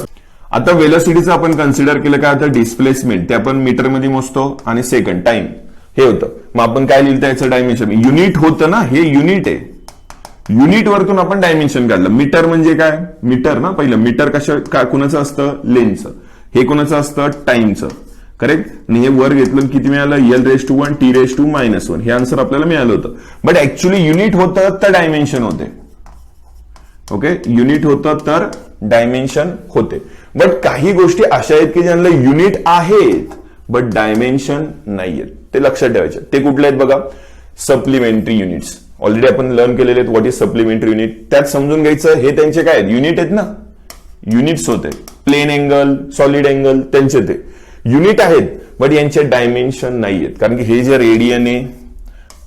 आता वेलोसिटीचं आपण कन्सिडर केलं काय होतं, डिस्प्लेसमेंट, ते आपण मीटर मध्ये मोजतो आणि सेकंड टाइम हे होतं. मग आपण काय लिहिलं याचं डायमेन्शन, युनिट होतं ना, हे युनिट आहे. युनिट वरतून आपण डायमेन्शन काढलं. मीटर म्हणजे काय, मीटर ना, पहिलं मीटर कुणाचं असतं, लेंथचं. हे कुणाचं असतं, टाइमचं, करेक्ट. आणि हे वर घेतलं किती मिळालं, L⁻⁴ T⁻⁻1 हे आन्सर आपल्याला मिळालं होतं. बट ऍक्च्युली युनिट होतं तर डायमेन्शन होते. ओके, युनिट होतं तर डायमेन्शन होते. बट काही गोष्टी अशा आहेत की ज्यांना युनिट आहेत बट डायमेन्शन नाहीयेत, ते लक्षात ठेवायचे. ते कुठले आहेत बघा, सप्लिमेंटरी युनिट्स. ऑलरेडी आपण लर्न केलेले आहेत व्हॉट इज सप्लिमेंटरी युनिट. त्यात समजून घ्यायचं हे त्यांचे काय आहेत, युनिट आहेत ना, युनिट्स होते. प्लेन अँगल, सॉलिड अँगल त्यांचे ते युनिट आहेत, बट यांचे डायमेन्शन नाहीयेत. कारण की हे जे रेडियन आहे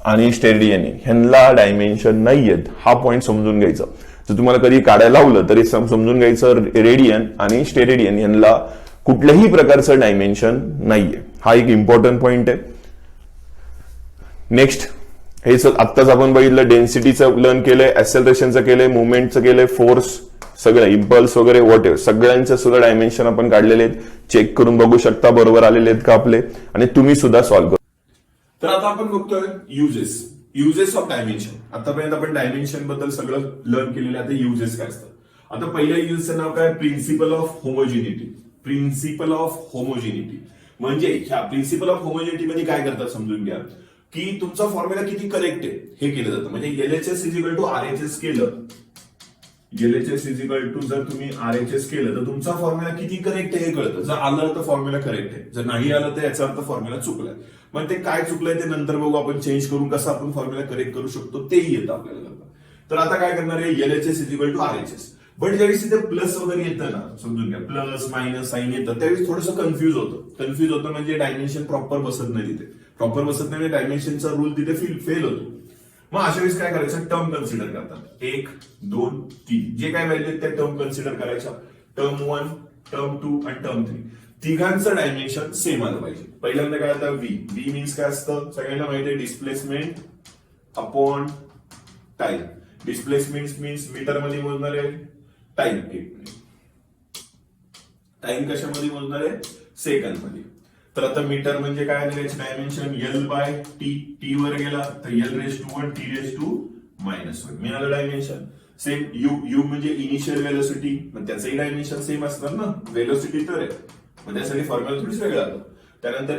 आणि स्टेरेडियन आहे ह्यांना डायमेन्शन नाहीयेत. हा पॉईंट समजून घ्यायचा. जर तुम्हाला कधी काढायला लावलं तरी समजून घ्यायचं रेडियन आणि स्टेरेडियन यांना कुठल्याही प्रकारचं डायमेन्शन नाहीये. हा एक इम्पॉर्टंट पॉइंट आहे. नेक्स्ट हे आत्ताच आपण बघितलं, डेन्सिटीचं लर्न केलंय, ऍक्सेलरेशनचं केलंय, मुवमेंटचं केलंय, फोर्स सगळं, इम्पल्स वगैरे वॉट एव्हर सगळ्यांचं सुद्धा डायमेन्शन आपण काढलेले आहेत. चेक करून बघू शकता बरोबर आलेले आहेत का आपले, आणि तुम्ही सुद्धा सॉल्व्ह करू. तर आता आपण बघतोय युजेस ऑफ डायमेन्शन. आतापर्यंत आपण डायमेन्शन बद्दल सगळं लर्न केलेलं आहे. आता युजेस काय असतात. आता पहिल्या युजचं नाव काय, principle of homogeneity. Principle of homogeneity म्हणजे ह्या प्रिन्सिपल ऑफ होमोजिनिटी मध्ये काय करतात समजून घ्या, की तुमचा फॉर्म्युला किती करेक्ट आहे हे केलं जातं. म्हणजे LHS इज टू RHS केलं, LHS इज टू जर तुम्ही RHS केलं तर तुमचा फॉर्म्युला किती करेक्ट आहे हे कळतं. जर आलं तर फॉर्म्युला करेक्ट आहे, जर नाही आलं तर याचा अर्थ फॉर्म्युला चुकलाय. मग ते काय चुकलंय ते नंतर बघू आपण, चेंज करून कसं आपण फॉर्म्युला करेक्ट करू शकतो तेही येतं आपल्याला. तर आता काय करणार आहे, LHS is to RHS. But ज्यावेळेस तिथे प्लस वगैरे येतं ना, समजून घ्या प्लस मायनस साईन येतं, त्यावेळेस थोडंसं कन्फ्युज होतं म्हणजे डायमेन्शन प्रॉपर बसत नाही तिथे. प्रॉपर बसत नाही म्हणजे डायमेन्शनचा रूल तिथे फेल होतो. मग अशा वेळेस काय करायचं, टर्म कन्सिडर करतात. 1 2 3 जे काय व्हॅल्यू आहेत त्या टर्म कन्सिडर करायच्या. टर्म 1, टर्म 2 आणि टर्म 3 तिघांचं डायमेन्शन सेम आलं पाहिजे. पहिल्यांदा काय आता व्ही मीन्स काय असतं सगळ्यांना माहिती आहे, displacement upon time. Displacement means metre मध्ये मोजणार आहे, टाइम टाइम कशामध्ये मोजणार आहे, सेकंड मध्ये. तर आता मीटर म्हणजे काय डायमेन्शन L बाय टी वर गेला तर L⁻⁴ T⁻⁻⁻⁴ मिळालं डायमेन्शन. सेम यू म्हणजे इनिशियल व्हेलोसिटी, मग त्याचंही डायमेन्शन सेम असणार ना, व्हेलोसिटी तर आहे, मग त्यासाठी फॉर्म्युला थोडीच वेगळा आलं. त्यानंतर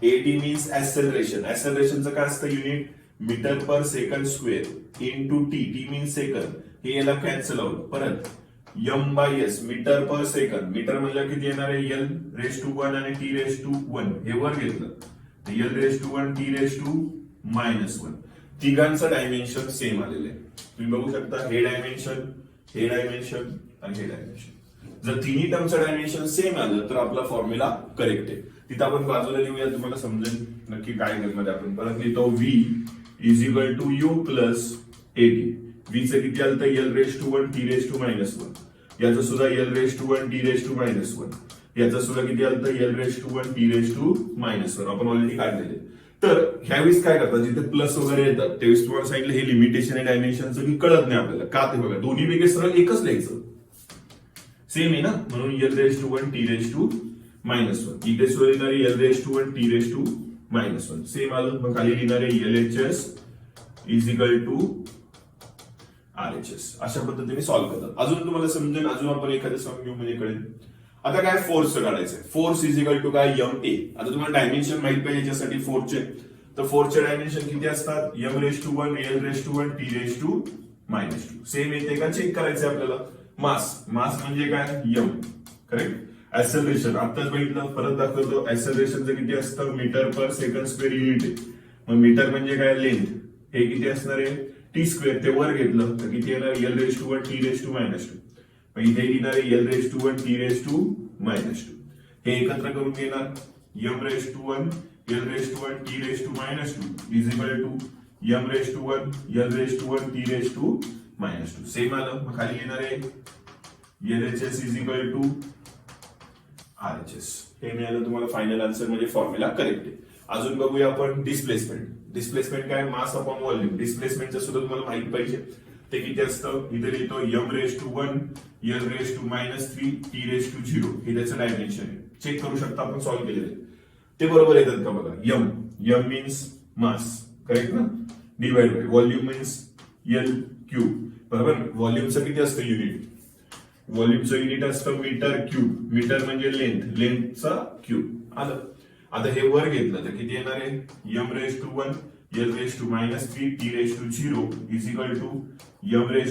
एटी मीन्स ऍक्सेलरेशनचं काय असतं unit, metre per second square into T means second. हे याला कॅन्सल आउट. परत M/S metre per second, metre म्हणजे किती येणार आहे L⁻⁴ आणि T⁻⁴ हे वर घेतलं L⁻⁴ T⁻⁻⁻⁴. तिघांचं डायमेन्शन सेम आलेलं आहे. तुम्ही बघू शकता हे डायमेन्शन आणि हे डायमेन्शन. जर तिन्ही टर्मचं डायमेन्शन सेम आलं तर आपला फॉर्म्युला करेक्ट आहे. तिथं आपण बाजूला लिहूया, तुम्हाला समजेल नक्की काय करणार आहे आपण. परत लिहितो V is equal to U plus AT. व्हीचं किती आलं तर L⁻⁴ T⁻⁻⁻⁴. याचं सुद्धा L⁻⁴ T⁻⁻⁻⁴. याचं सुद्धा किती आलं तर L⁻⁴ T⁻⁻⁻⁴. आपण ऑलरेडी काढलेले. तर ह्यावेळेस काय करतात, जिथे प्लस वगैरे येतात त्यावेळेस तुम्हाला सांगितलं हे लिमिटेशन आहे डायमेन्शनचं की कळत नाही आपल्याला का, ते बघा दोन्ही वेगळे सरळ एकच लिहायचं, सेम आहे ना, म्हणून L⁻⁴ T⁻⁻⁻⁴. इथे सुद्धा लिहिणारे L⁻⁴ T⁻⁻⁻⁴ सेम आलं. मग खाली लिहिणारे LHS is equal to RHS. अशा पद्धतीने सॉल्व्ह करतात. अजून तुम्हाला समजेल, अजून आपण एखादं सॉल्व्ह घेऊ म्हणजे कळेल. आता काय फोर्सचं काढायचंय. फोर्स इज इक्वल टू काय MA. आता तुम्हाला डायमेन्शन माहित पाहिजे याच्यासाठी फोर्सचे, तर फोर्सचे डायमेन्शन किती असतात M⁻⁴ L⁻⁴ T⁻⁻⁻⁴. सेम येते का चेक करायचंय आपल्याला. मास म्हणजे काय M, करेक्ट. ऍक्सेलरेशन आताच बघितलं, परत दाखवतो. ऍक्सेलरेशनचं किती असतं metre per second square unit आहे. मग मीटर म्हणजे काय लेंथ, हे किती असणार आहे T². ते वर घेतलं तर किती येणार L⁻⁴ T⁻⁻⁻⁴. मग इथे येणार आहे L⁻⁴ T⁻⁻⁻⁻⁻. हे एकत्र करून घेणार M⁻⁴ L⁻⁴ T⁻⁻⁻⁻ is equal to M⁻⁴ L⁻⁴ T⁻⁻⁻⁻. Same आलं. मग खाली येणार आहे LHS is equal to RHS. हे मिळालं तुम्हाला फायनल आन्सर, म्हणजे फॉर्म्युला करेक्ट आहे. अजून बघूया आपण डिस्प्लेसमेंट काय, मास अपॉन व्हॉल्यूम. डिस्प्लेसमेंटचं सुद्धा तुम्हाला माहिती पाहिजे ते किती असतं. इथे लिहितो M⁻⁴ L⁻⁻³ T⁻�0. हे त्याचं डायमेन्शन आहे. चेक करू शकता आपण सॉल्व्ह केलेले ते बरोबर येतात का बघा. M मीन्स मास, करेक्ट ना, divide by volume means L³ बरोबर. व्हॉल्यूमचं किती असतं युनिट, व्हॉल्यूमचं युनिट असतं मीटर क्यूब. मीटर म्हणजे लेंथचा क्यूब आलं. आता हे वर घेतलं तर किती येणार आहे M⁻⁴ L⁻⁻³ T⁻�0 is equal to M⁻⁴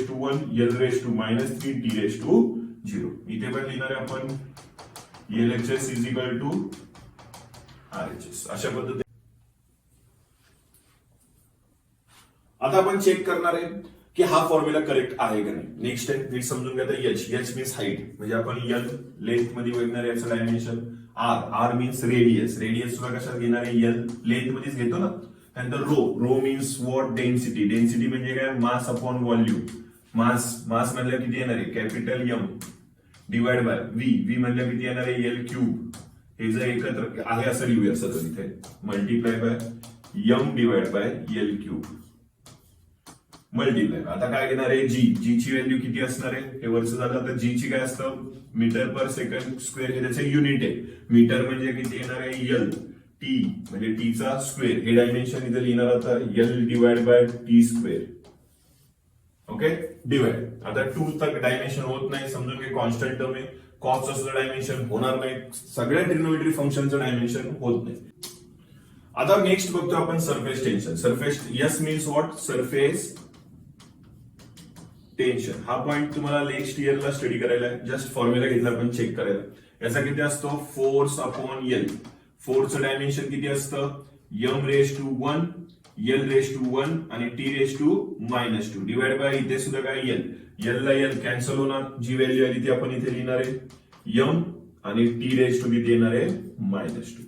L⁻⁻³ T⁻�0. इथे पण लिहिणार आहे आपण LHS is equal to RHS. अशा पद्धतीने आता आपण चेक करणार आहे की हा फॉर्म्युला करेक्ट आहे का नाही. नेक्स्ट आहे नीट समजून घ्या. H मीन्स हाईट, म्हणजे आपण L लेंथ मध्ये बघणार आहे याचं डायमेन्शन. R मीन्स रेडियस सुद्धा कशात घेणार आहे L लेंथ मध्येच घेतो ना. त्यानंतर रो मीन्स वॉट, डेन्सिटी म्हणजे काय मास अपॉन व्हॉल्यूम. मास म्हणलं किती येणार आहे capital M divide by V म्हणलं किती येणार आहे L³ हे जर एकत्र आहे असं लिहूया सगळं इथे, multiply by M divide by L cube multiply. आता काय घेणार आहे, जी ची व्हॅल्यू किती असणार आहे, हे वरचं झालं. तर जी ची काय असतं, मीटर पर सेकंड स्क्वेअर हे त्याचे युनिट आहे. मीटर म्हणजे किती येणार आहे, एल. टी म्हणजे टी चा स्क्वेअर, हे डायमेन्शन इथे लिहिणार आता L divide by T square. Okay, divide. आता 2 तक डायमेन्शन होत नाही, समजून घे कॉन्स्टंट टर्म आहे. कॉस असलं डायमेन्शन होणार नाही, सगळ्या ट्रिग्नोमेट्री फंक्शनचं डायमेन्शन होत नाही. आता नेक्स्ट बघतो आपण surface tension. Surface S means what, surface tension. हा पॉइंट तुम्हाला नेक्स्ट इयरला स्टडी करायला, जस्ट फॉर्म्युला घेतला आपण चेक करायला. याचा किती असतो, फोर्स अपॉन एल. फोर्सचं डायमेन्शन किती असतं, M raise to 1, L raise to 1 आणि T raise to -2 divide by इथे सुद्धा काय एल. एल ला एल कॅन्सल होणार, जी व्हॅल्यू आली ती आपण इथे लिहिणार आहे एम आणि टी रेस टू किती येणार आहे -2.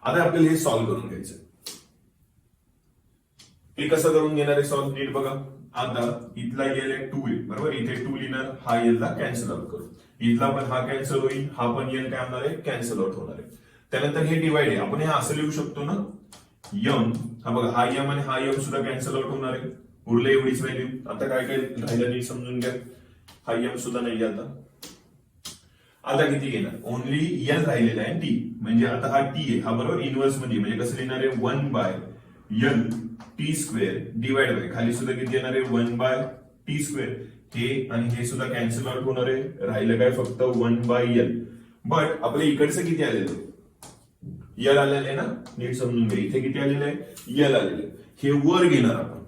आता आपल्याला हे सॉल्व्ह करून घ्यायचं. हे कसं करून घेणार आहे सॉल्व्ह, नीट बघा. आता इथला एल आहे 2 आहे बरोबर, इथे 2 लिहिणार, हा एल ला कॅन्सल आउट करू. इथला पण हा कॅन्सल होईल, हा पण एल काय होणार आहे, कॅन्सल आउट होणार आहे. त्यानंतर हे डिवाइड आहे, आपण हे असं लिहू शकतो ना, यम. हा बघा, हा यम आणि हा यम सुद्धा कॅन्सल आउट होणार आहे, उरले एवढीच व्हॅल्यू. आता काय काय राहिलं नीट समजून घ्या. हा यम सुद्धा नाही आता किती घेणार, ओनली एल राहिलेला आहे टी, म्हणजे आता हा टी आहे, हा बरोबर इनवर्स मध्ये, म्हणजे कसं लिहिणार आहे 1 by L T square divide by, खाली सुद्धा किती येणार आहे 1 बाय टी स्क्वेअर. हे आणि हे सुद्धा कॅन्सल आउट होणार आहे, राहिलं काय फक्त 1 बाय एल. बट आपल्या इकडचं किती आलेलं आहे, यल आलेलं आहे ना, नीट समजून घ्या. इथे किती आलेलं आहे, यल आलेलं आहे. हे वर घेणार आपण.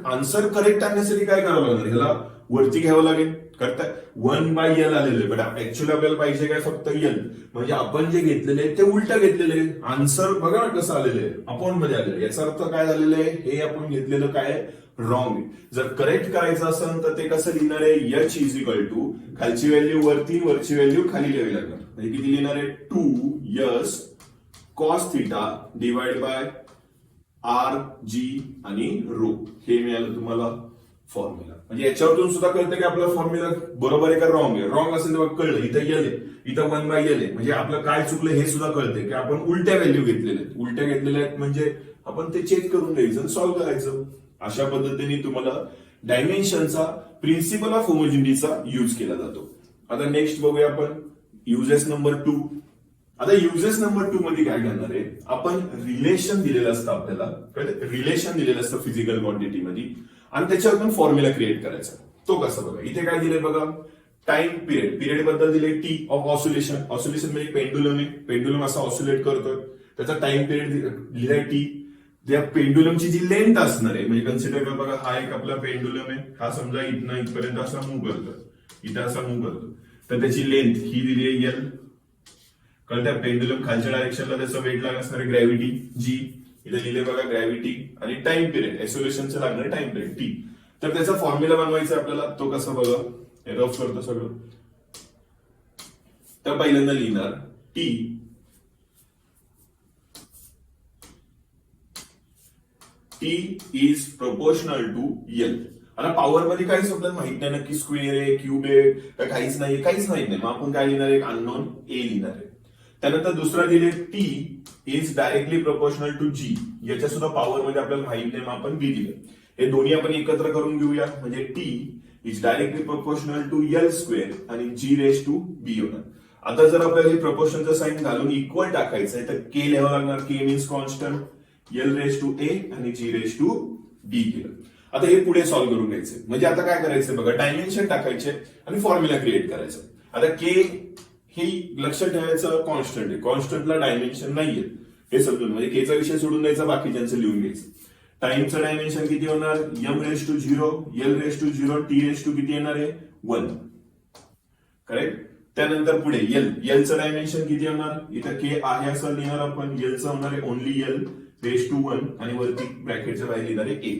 आन्सर करेक्ट आणण्यासाठी काय करावं लागणार, ह्याला वरती घ्यावं लागेल. करताय 1 बाय एल आलेलं आहे, बट ऍक्च्युअली आपल्याला पाहिजे काय, फक्त एल. म्हणजे आपण जे घेतलेले आहे ते उलट घेतलेले आहे. आन्सर बघा ना कसं आलेलं आहे, अपॉन मध्ये आलेलं आहे. याचा अर्थ काय झालेलं आहे, हे आपण घेतलेलं काय रॉंग आहे. जर करेक्ट करायचं असेल तर ते कसं लिहिणार आहे, एच इज इक्वल टू खालची व्हॅल्यू वरती, वरची व्हॅल्यू खाली लिहावी लागणार. म्हणजे किती लिहिणार आहे, 2 S cos theta divide by R G आणि रो. हे मिळालं तुम्हाला फॉर्म्युला. म्हणजे याच्यावरून सुद्धा कळतं की आपला फॉर्म्युला बरोबर आहे का रॉंग आहे. रॉंग असेल तेव्हा कळलं, इथं यल आहे, इथं 1 बाय यल आहे, म्हणजे आपलं काय चुकलं हे सुद्धा कळतंय की आपण उलट्या व्हॅल्यू घेतलेल्या आहेत. उलट्या घेतलेल्या आहेत म्हणजे आपण ते चेक करून घ्यायचं, सॉल्व्ह करायचं. अशा पद्धतीने तुम्हाला डायमेन्शनचा प्रिन्सिपल ऑफ होमोजिनिटीचा युज केला जातो. आता नेक्स्ट बघूया आपण युजेस नंबर 2. आता युजेस नंबर 2 मध्ये काय करणार आहे, आपण रिलेशन दिलेलं असतं आपल्याला, रिलेशन दिलेलं असतं फिजिकल क्वांटिटी मध्ये, आणि त्याच्यावरून फॉर्म्युला क्रिएट करायचा. तो कसा बघा, इथे काय दिलंय बघा, टाइम पिरियड बद्दल दिले टी ऑफ ऑसिलेशन. ऑसिलेशन म्हणजे पेंडुलम आहे, पेंडुलम असा ऑसिलेट करतोय, त्याचा टाइम पिरियड लिहिलाय टी. त्या पेंडुलमची जी लेंथ असणार आहे, म्हणजे कन्सिडर करा बघा, हा एक आपला पेंडुलम आहे, हा समजा इथनं इथपर्यंत असा मूव्ह करतो, इथं असा मूव्ह करतो, तर त्याची लेंथ ही दिली आहे एल. कळत्या, पेंडुलम खालच्या डायरेक्शनला त्याचा वेट लागणार असणार आहे ग्रॅव्हिटी जी, इथे लिहिले बघा ग्रॅव्हिटी, आणि टाइम पिरियड एसोलेशनचं लागणार टाइम पिरियड टी. तर त्याचा फॉर्म्युला बनवायचा आपल्याला, तो कसा बघा, रफ करतो सगळं. तर पहिल्यांदा लिहिणार T is proportional to L. आता पॉवर मध्ये काहीच आपल्याला माहित नाही नक्की स्क्वेअर आहे, क्यूब आहे, काहीच नाही, काहीच माहित नाही. मग आपण काय लिहिणार आहे, अननोन ए लिहिणार आहे. त्यानंतर दुसरा दिले T is directly proportional to G. याच्या सुद्धा पॉवर मध्ये आपल्याला माहित नाही, मग आपण बी दिले. हे दोन्ही आपण एकत्र करून घेऊया, म्हणजे T is directly proportional to L square आणि जी रेस टू बी होणार. आता जर आपल्याला हे प्रोपोर्शनचं साइन घालून इक्वल टाकायचं आहे तर के लिहावं लागणार. K means constant, L raise to A आणि जी रेस टू डी केलं. आता हे पुढे सॉल्व्ह करून घ्यायचं. म्हणजे आता काय करायचं बघा, डायमेन्शन टाकायचे आणि फॉर्म्युला क्रिएट करायचं. आता के हे लक्षात ठेवायचं कॉन्स्टंट आहे, कॉन्स्टंटला डायमेन्शन नाहीये हे समजून, म्हणजे केचा विषय सोडून द्यायचा, बाकीच्यांचं लिहून घ्यायचं. टाइमचं डायमेन्शन किती होणार, M raise to 0, L raise to 0, T raise to किती येणार आहे 1. करेक्ट. त्यानंतर पुढे एलचं डायमेन्शन किती होणार, इथं के आहे असं लिहिणार आपण, एलचं होणार आहे ओनली एल रेस टू 1 आणि वरती ब्रॅकेटच्या बाहेर लिहिणार आहे ए.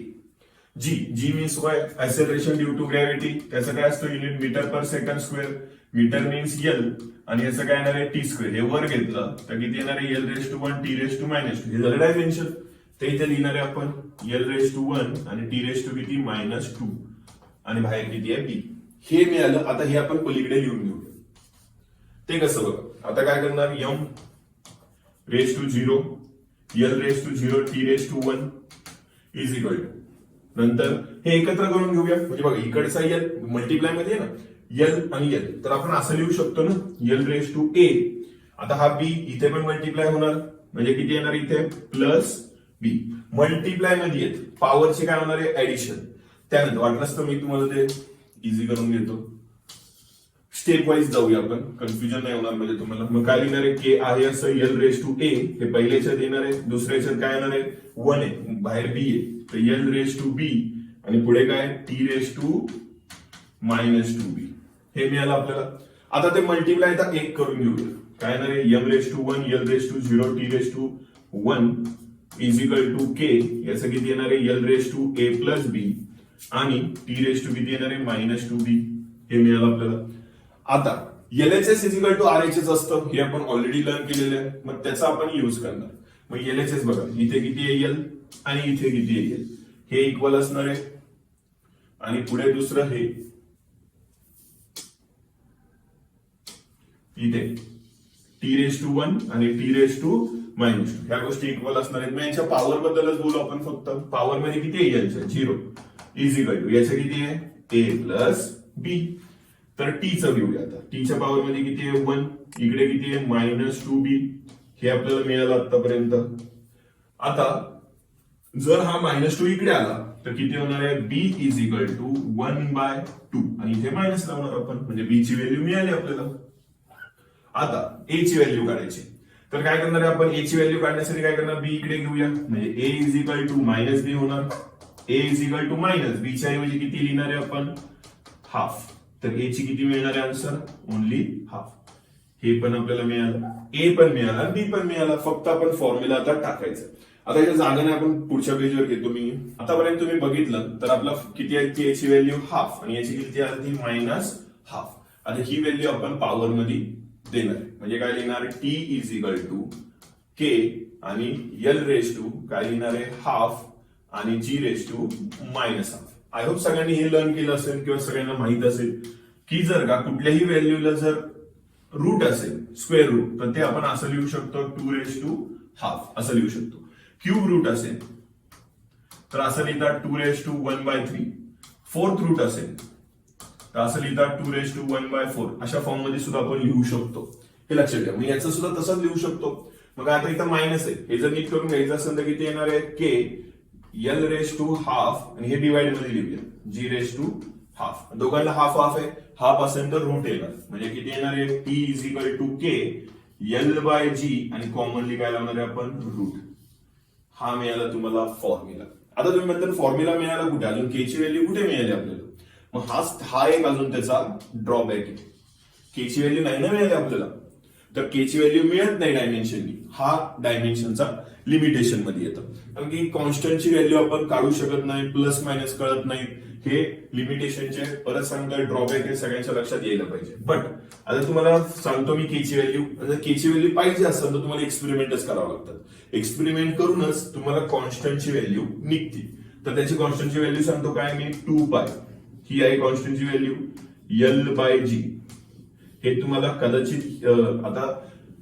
जी मीन्स काय, ऍक्सेलरेशन ड्यू टू ग्रॅव्हिटी. त्याचं काय असतं unit metre per second square. Metre means L आणि याचं काय येणार आहे टी स्क्वेअर. हे वर घेतलं तर किती येणार आहे, L raise to 1 T raise to -2. हे झालं डायमेन्शन. ते इथे लिहिणार आहे आपण एल रेस टू 1 आणि टी रेस टू किती -2 आणि बाहेर किती आहे बी. हे मिळालं. आता हे आपण पलीकडे लिहून घेऊया. ते कसं बघा, आता काय करणार, raise to 0 L raise to 0 T raise to 1 is equal to नंतर हे एकत्र करून घेऊया म्हणजे बघा इकडचा एल मल्टिप्लाय मध्ये आहे ना एल आणि एल तर आपण असं लिहू शकतो ना एल रेस टू ए आता हा बी इथे पण मल्टिप्लाय होणार म्हणजे किती येणार इथे प्लस बी मल्टिप्लाय मध्ये येत पॉवरचे काय होणार आहे ऍडिशन त्यानंतर वाटलंच तर मी तुम्हाला ते इझी करून घेतो स्टेप वाईज जाऊया आपण कन्फ्युजन नाही होणार म्हणजे तुम्हाला मग काय लिहिणार आहे के आहे असं एल रेस टू ए हे पहिल्याच्यात येणार आहे दुसऱ्याच्यात काय येणार आहे 1 आहे बाहेर बी आहे तर एल रेस टू बी आणि पुढे काय T raise to minus two B हे मिळालं आपल्याला आता ते मल्टिप्लाय आता एक करून घेऊया काय येणार आहे M raise to 1 L raise to 0 T raise to 1 is equal to K याचं किती येणार आहे L raise to A plus B आणि टी रेस टू किती येणार आहे मायनस टू बी हे मिळालं आपल्याला आता LHS is equal to RHS असतं हे आपण ऑलरेडी लर्न केलेलं आहे मग त्याचा आपण युज करणार मग एलएचएस बघा इथे किती आहे एल आणि इथे किती आहे एल हे इक्वल असणार आहे आणि पुढे दुसरं हे इथे टी रेस टू 1 आणि T raise to minus two ह्या गोष्टी इक्वल असणार आहेत मग याच्या पॉवर बद्दलच बोलू आपण फक्त पॉवर मध्ये किती आहे एलच्या 0 इज इक्वल टू याचं किती आहे ए प्लस बी तर टीचं घेऊया आता टीच्या पॉवर मध्ये किती आहे 1 इकडे किती आहे मायनस टू बी हे आपल्याला मिळालं आतापर्यंत आता जर हा मायनस टू इकडे आला तर किती होणार आहे बी इज इक्वल टू 1/2 आणि इथे मायनस लावणार आपण म्हणजे बी ची व्हॅल्यू मिळाली आपल्याला आता ए ची व्हॅल्यू काढायची तर काय करणार आहे आपण ए ची व्हॅल्यू काढण्यासाठी काय करणार बी इकडे घेऊया म्हणजे ए इज इक्वल टू मायनस बी होणार ए इज इक्वल टू मायनस बी च्या ऐवजी किती लिहिणार आहे आपण हाफ तर ए ची किती मिळणार आहे आन्सर ओनली हाफ हे पण आपल्याला मिळालं ए पण मिळाला बी पण मिळाला फक्त आपण फॉर्म्युला आता टाकायचं आता याच्या जागाने आपण पुढच्या पेजवर घेतो मी आतापर्यंत तुम्ही बघितलं तर आपला किती आहे की याची व्हॅल्यू हाफ आणि याची किती आली मायनस हाफ आता ही व्हॅल्यू आपण पॉवर मध्ये देणार म्हणजे काय लिहिणार T is equal to K आणि एल रेस टू काय लिहिणार आहे हाफ आणि G raise to minus half I hope सगळ्यांनी हे लर्न केलं असेल किंवा सगळ्यांना माहित असेल की जर का कुठल्याही व्हॅल्यूला जर रूट असेल स्क्वेअर रूट तर ते आपण असं लिहू शकतो 2 रेस टू हाफ असं लिहू शकतो क्यूब रूट असेल तर असं लिहितात 2 रेस टू 1/3 फोर्थ रूट असेल तर असं लिहितात 2 रेस टू 1/4 अशा फॉर्म मध्ये सुद्धा आपण लिहू शकतो हे लक्षात ठेवा मग याचं सुद्धा तसंच लिहू शकतो मग आता इथं मायनस आहे हे जर नीट करून घ्यायचं असेल तर किती येणार आहे K L raise to half आणि हे डिवाइड मध्ये लिहूया जी रेस टू हाफ दोघांना हाफ हाफ आहे हाफ असेल तर रूट येणार म्हणजे किती येणार आहे T is equal to K L by G आणि कॉमनली काय लावणार आहे आपण रूट हा मिळाला तुम्हाला फॉर्म्युला आता तुम्ही म्हणता फॉर्म्युला मिळाला कुठे अजून के ची व्हॅल्यू कुठे मिळाली आपल्याला मग हा एक अजून त्याचा ड्रॉबॅक आहे के ची व्हॅल्यू नाही ना मिळाली आपल्याला तर के ची व्हॅल्यू मिळत नाही डायमेन्शननी हा डायमेन्शनचा लिमिटेशन मध्ये येतं कारण की कॉन्स्टंटची व्हॅल्यू आपण काढू शकत नाही प्लस मायनस कळत नाही हे लिमिटेशनचे परत सांगतोय ड्रॉबॅक हे सगळ्यांच्या लक्षात यायला पाहिजे बट आता तुम्हाला सांगतो मी के ची व्हॅल्यू जर के ची व्हॅल्यू पाहिजे असेल तर तुम्हाला एक्सपेरिमेंटच करावं लागतात एक्सपेरिमेंट करूनच तुम्हाला कॉन्स्टंटची व्हॅल्यू निघते तर त्याची कॉन्स्टंटची व्हॅल्यू सांगतो काय मी 2π ही आहे कॉन्स्टंटची व्हॅल्यू एल बाय जी हे तुम्हाला कदाचित आता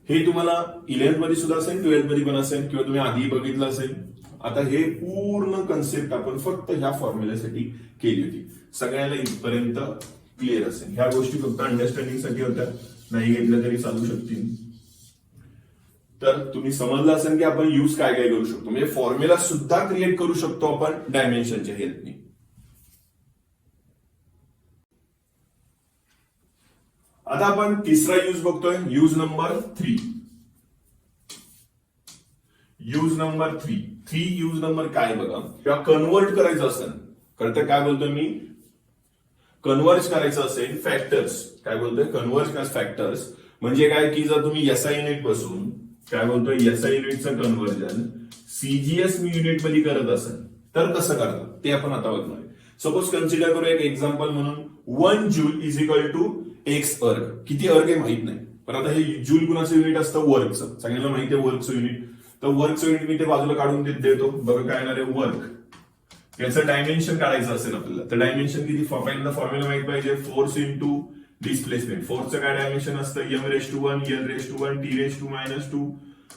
हे तुम्हाला 11th मध्ये सुद्धा असेल 12th मध्ये पण असेल किंवा तुम्ही आधी बघितलं असेल आता हे पूर्ण कन्सेप्ट आपण फक्त ह्या फॉर्म्युल्यासाठी केली होती सगळ्यांना इथपर्यंत क्लिअर असेल ह्या गोष्टी फक्त अंडरस्टँडिंग साठी होत्या नाही घेतल्या तरी चालू शकतील तर तुम्ही समजलं असेल की आपण यूज काय काय करू शकतो म्हणजे फॉर्म्युला सुद्धा क्रिएट करू शकतो आपण डायमेन्शनच्या हेल्पने आता आपण तिसरा यूज बघतोय use number 3 use number 3 use number काय बघा किंवा कन्वर्ट करायचं असेल कळतं काय बोलतोय मी कन्वर्ज करायचं असेल फॅक्टर्स काय बोलतोय कन्वर्ज फॅक्टर्स म्हणजे काय की जर तुम्ही एसआय युनिट बसून काय बोलतोय एसआय युनिटचं कन्वर्जन सीजीएस युनिट मध्ये करत असेल तर कसं करतात ते आपण आता बघणार सपोज कन्सिडर करू एक एक्झाम्पल म्हणून 1 joule is equal to X erg किती अर्ग आहे माहित नाही पण आता हे जूल कुणाचं युनिट असतं वर्कचं सगळ्यांना माहिती आहे वर्कचं युनिट तर वर्कचं युनिट मी ते बाजूला काढून देतो बघा काय येणार आहे वर्क याचं डायमेन्शन काढायचं असेल आपल्याला तर डायमेन्शन किती पहिल्यांदा फॉर्म्युला माहित पाहिजे फोर्स इंटू डिस्प्लेसमेंट फोर्सचं काय डायमेन्शन असतं M raise to 1 L raise to 1 T raise to minus 2